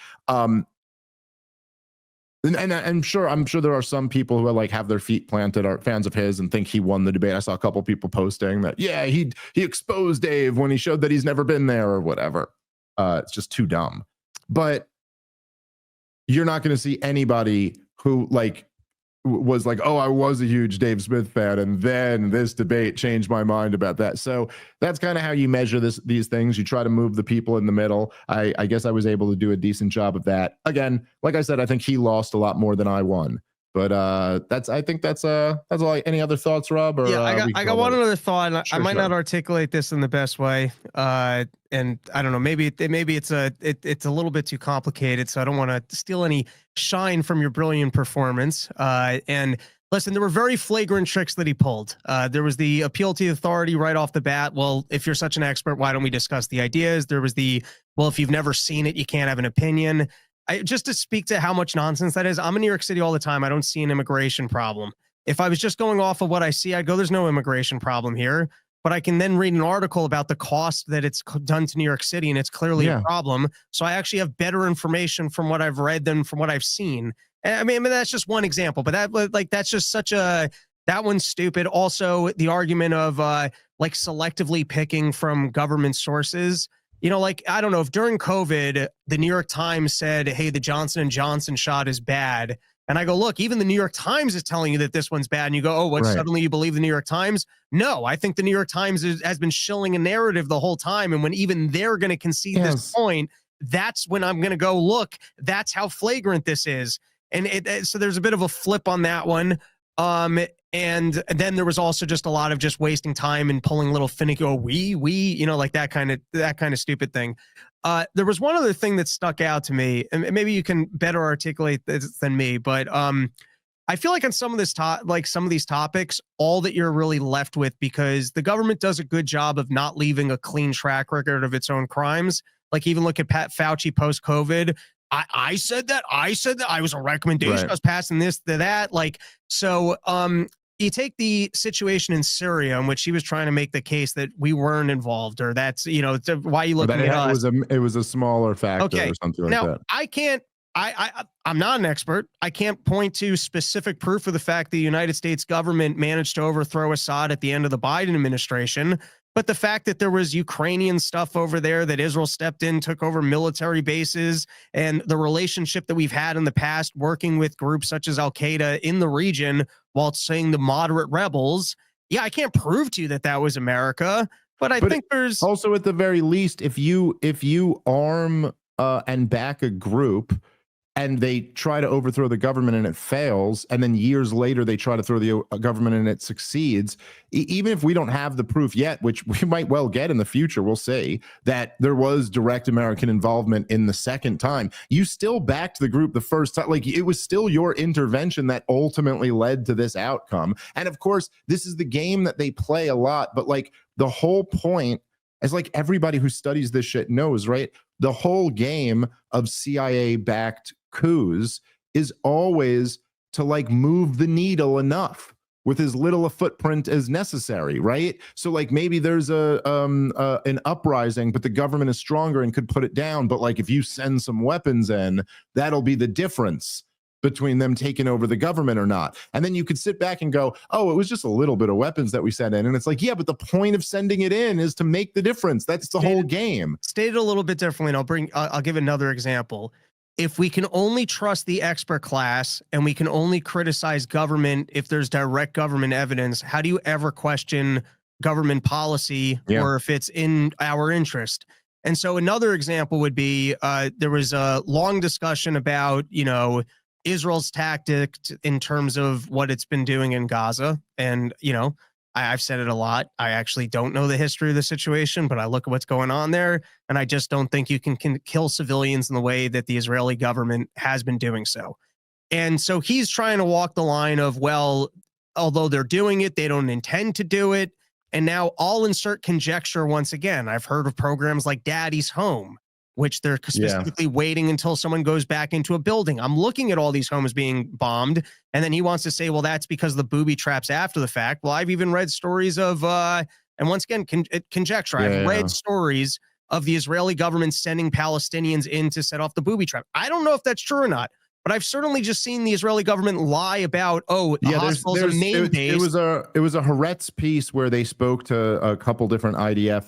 And I'm sure there are some people who are like have their feet planted, are fans of his and think he won the debate. I saw a couple people posting that, yeah, he exposed Dave when he showed that he's never been there or whatever. It's just too dumb. But you're not going to see anybody who like was like, oh, I was a huge Dave Smith fan, and then this debate changed my mind about that. So that's kind of how you measure these things. You try to move the people in the middle. I guess I was able to do a decent job of that. Again, like I said, I think he lost a lot more than I won. But I think that's all. Any other thoughts, Rob? Or, yeah, I got one other thought. And sure, I might not articulate this in the best way. And I don't know, maybe it's a little bit too complicated, so I don't want to steal any shine from your brilliant performance. And Listen, there were very flagrant tricks that he pulled. There was the appeal to the authority right off the bat. Well, if you're such an expert, why don't we discuss the ideas? There was the, well, if you've never seen it, you can't have an opinion. Just to speak to how much nonsense that is, I'm in New York City all the time. I don't see an immigration problem. If I was just going off of what I see, I'd go, there's no immigration problem here. But I can then read an article about the cost that it's done to New York City, and it's clearly a problem. So I actually have better information from what I've read than from what I've seen. I mean, that's just one example, but that's just that one's stupid. Also, the argument of like selectively picking from government sources, like, I don't know if during COVID, the New York Times said, hey, the Johnson & Johnson shot is bad. And I go, look, even the New York Times is telling you that this one's bad. And you go, oh, what? Right. Suddenly you believe the New York Times? No, I think the New York Times has been shilling a narrative the whole time. And when even they're going to concede this point, that's when I'm going to go, look, that's how flagrant this is. And so there's a bit of a flip on that one. And then there was also just a lot of just wasting time and pulling little finicky, like that kind of stupid thing. There was one other thing that stuck out to me, and maybe you can better articulate this than me, but I feel like on some of these topics, all that you're really left with, because the government does a good job of not leaving a clean track record of its own crimes. Like, even look at Pat Fauci post-COVID. I said that I was a recommendation. Right. I was passing this to that. Like, so you take the situation in Syria, in which he was trying to make the case that we weren't involved, or that's, why you looking at us. It was a smaller factor or something like that. I'm not an expert. I can't point to specific proof of the fact the United States government managed to overthrow Assad at the end of the Biden administration. But the fact that there was Ukrainian stuff over there, that Israel stepped in, took over military bases, and the relationship that we've had in the past working with groups such as Al-Qaeda in the region while saying the moderate rebels. Yeah, I can't prove to you that that was America, but I think there's also, at the very least, if you arm and back a group and they try to overthrow the government and it fails, and then years later they try to throw the government and it succeeds, even if we don't have the proof yet, which we might well get in the future, we'll see that there was direct American involvement in the second time. You still backed the group the first time. Like, it was still your intervention that ultimately led to this outcome. And of course, this is the game that they play a lot, but like, the whole point, as like everybody who studies this shit knows, right? The whole game of CIA-backed coups is always to like move the needle enough with as little a footprint as necessary, right? So like, maybe there's an uprising, but the government is stronger and could put it down. But like, if you send some weapons in, that'll be the difference between them taking over the government or not. And then you could sit back and go, oh, it was just a little bit of weapons that we sent in. And it's like, yeah, but the point of sending it in is to make the difference. That's the whole game. Stated a little bit differently, and I'll give another example. If we can only trust the expert class and we can only criticize government if there's direct government evidence, how do you ever question government policy or if it's in our interest? And so another example would be, there was a long discussion about, Israel's tactics in terms of what it's been doing in Gaza. And, I've said it a lot. I actually don't know the history of the situation, but I look at what's going on there, and I just don't think you can kill civilians in the way that the Israeli government has been doing so. And so he's trying to walk the line of, well, although they're doing it, they don't intend to do it. And now I'll insert conjecture once again. I've heard of programs like Daddy's Home, which they're specifically waiting until someone goes back into a building. I'm looking at all these homes being bombed, and then he wants to say, well, that's because of the booby traps after the fact. Well, I've even read stories of, and once again, conjecture. I've read stories of the Israeli government sending Palestinians in to set off the booby trap. I don't know if that's true or not, but I've certainly just seen the Israeli government lie about, hospitals are main base. It was a Haaretz piece where they spoke to a couple different IDF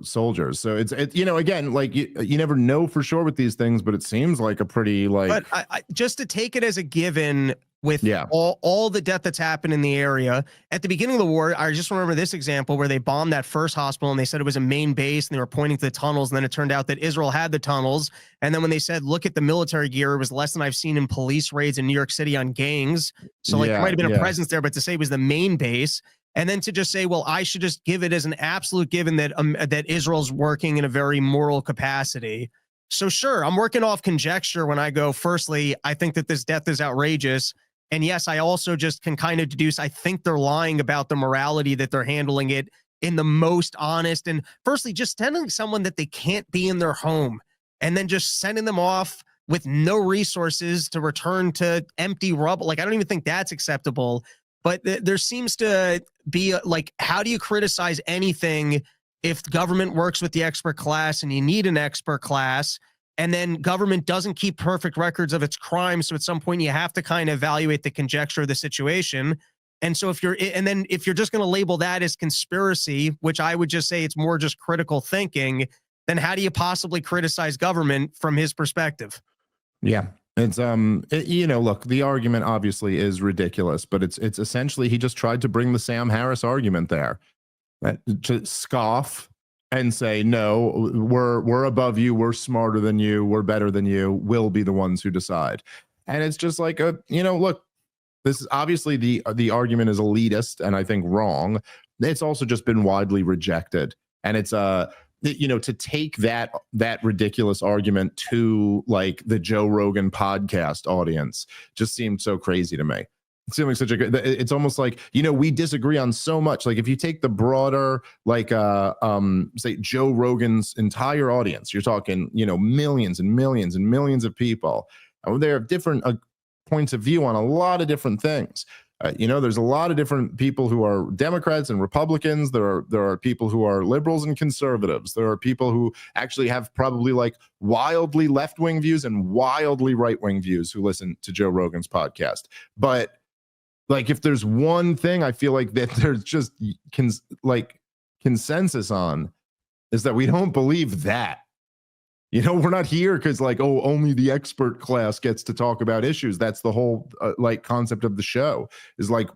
soldiers. So it's again, like, you never know for sure with these things, but it seems like a pretty like. But I just to take it as a given with all the death that's happened in the area at the beginning of the war. I just remember this example where they bombed that first hospital and they said it was a main base and they were pointing to the tunnels, and then it turned out that Israel had the tunnels. And then when they said, look at the military gear, it was less than I've seen in police raids in New York City on gangs. So like, there might have been a presence there, but to say it was the main base. And then to just say, well, I should just give it as an absolute given that that Israel's working in a very moral capacity. So sure, I'm working off conjecture when I go, firstly, I think that this death is outrageous. And yes, I also just can kind of deduce, I think they're lying about the morality that they're handling it in the most honest. And firstly, just telling someone that they can't be in their home and then just sending them off with no resources to return to empty rubble. Like, I don't even think that's acceptable. But there seems to be like, how do you criticize anything if government works with the expert class and you need an expert class, and then government doesn't keep perfect records of its crimes? So at some point you have to kind of evaluate the conjecture of the situation. And so if you're just going to label that as conspiracy, which I would just say it's more just critical thinking, then how do you possibly criticize government from his perspective? Yeah. It's look, the argument obviously is ridiculous, but it's essentially he just tried to bring the Sam Harris argument there, to scoff and say, no, we're above you, we're smarter than you, we're better than you, we'll be the ones who decide. And it's just like, look, this is obviously the argument is elitist and I think wrong. It's also just been widely rejected, and it's to take that ridiculous argument to like the Joe Rogan podcast audience just seemed so crazy to me. It seemed like such a good, it's almost like, we disagree on so much. Like if you take the broader, like say Joe Rogan's entire audience, you're talking, millions and millions and millions of people. They have different points of view on a lot of different things. There's a lot of different people who are Democrats and Republicans. There are people who are liberals and conservatives. There are people who actually have probably like wildly left-wing views and wildly right-wing views who listen to Joe Rogan's podcast. But like, if there's one thing I feel like that there's just consensus on, is that we don't believe that. We're not here because like, oh, only the expert class gets to talk about issues. That's the whole concept of the show, is like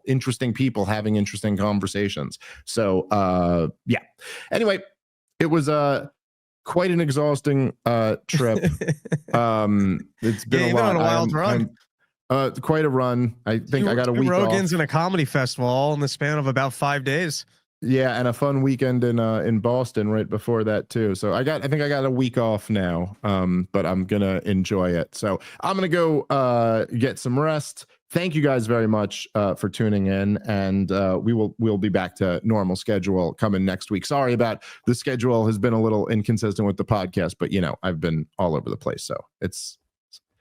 interesting people having interesting conversations. So yeah. Anyway, it was quite an exhausting trip. It's been a lot. On a wild run. Quite a run. I think I got a week Rogan's off. in a comedy festival all in the span of about 5 days. Yeah, and a fun weekend in Boston right before that too. So I think I got a week off now, but I'm gonna enjoy it. So I'm gonna go get some rest. Thank you guys very much for tuning in, and we'll be back to normal schedule coming next week. Sorry about the schedule has been a little inconsistent with the podcast, but I've been all over the place, so it's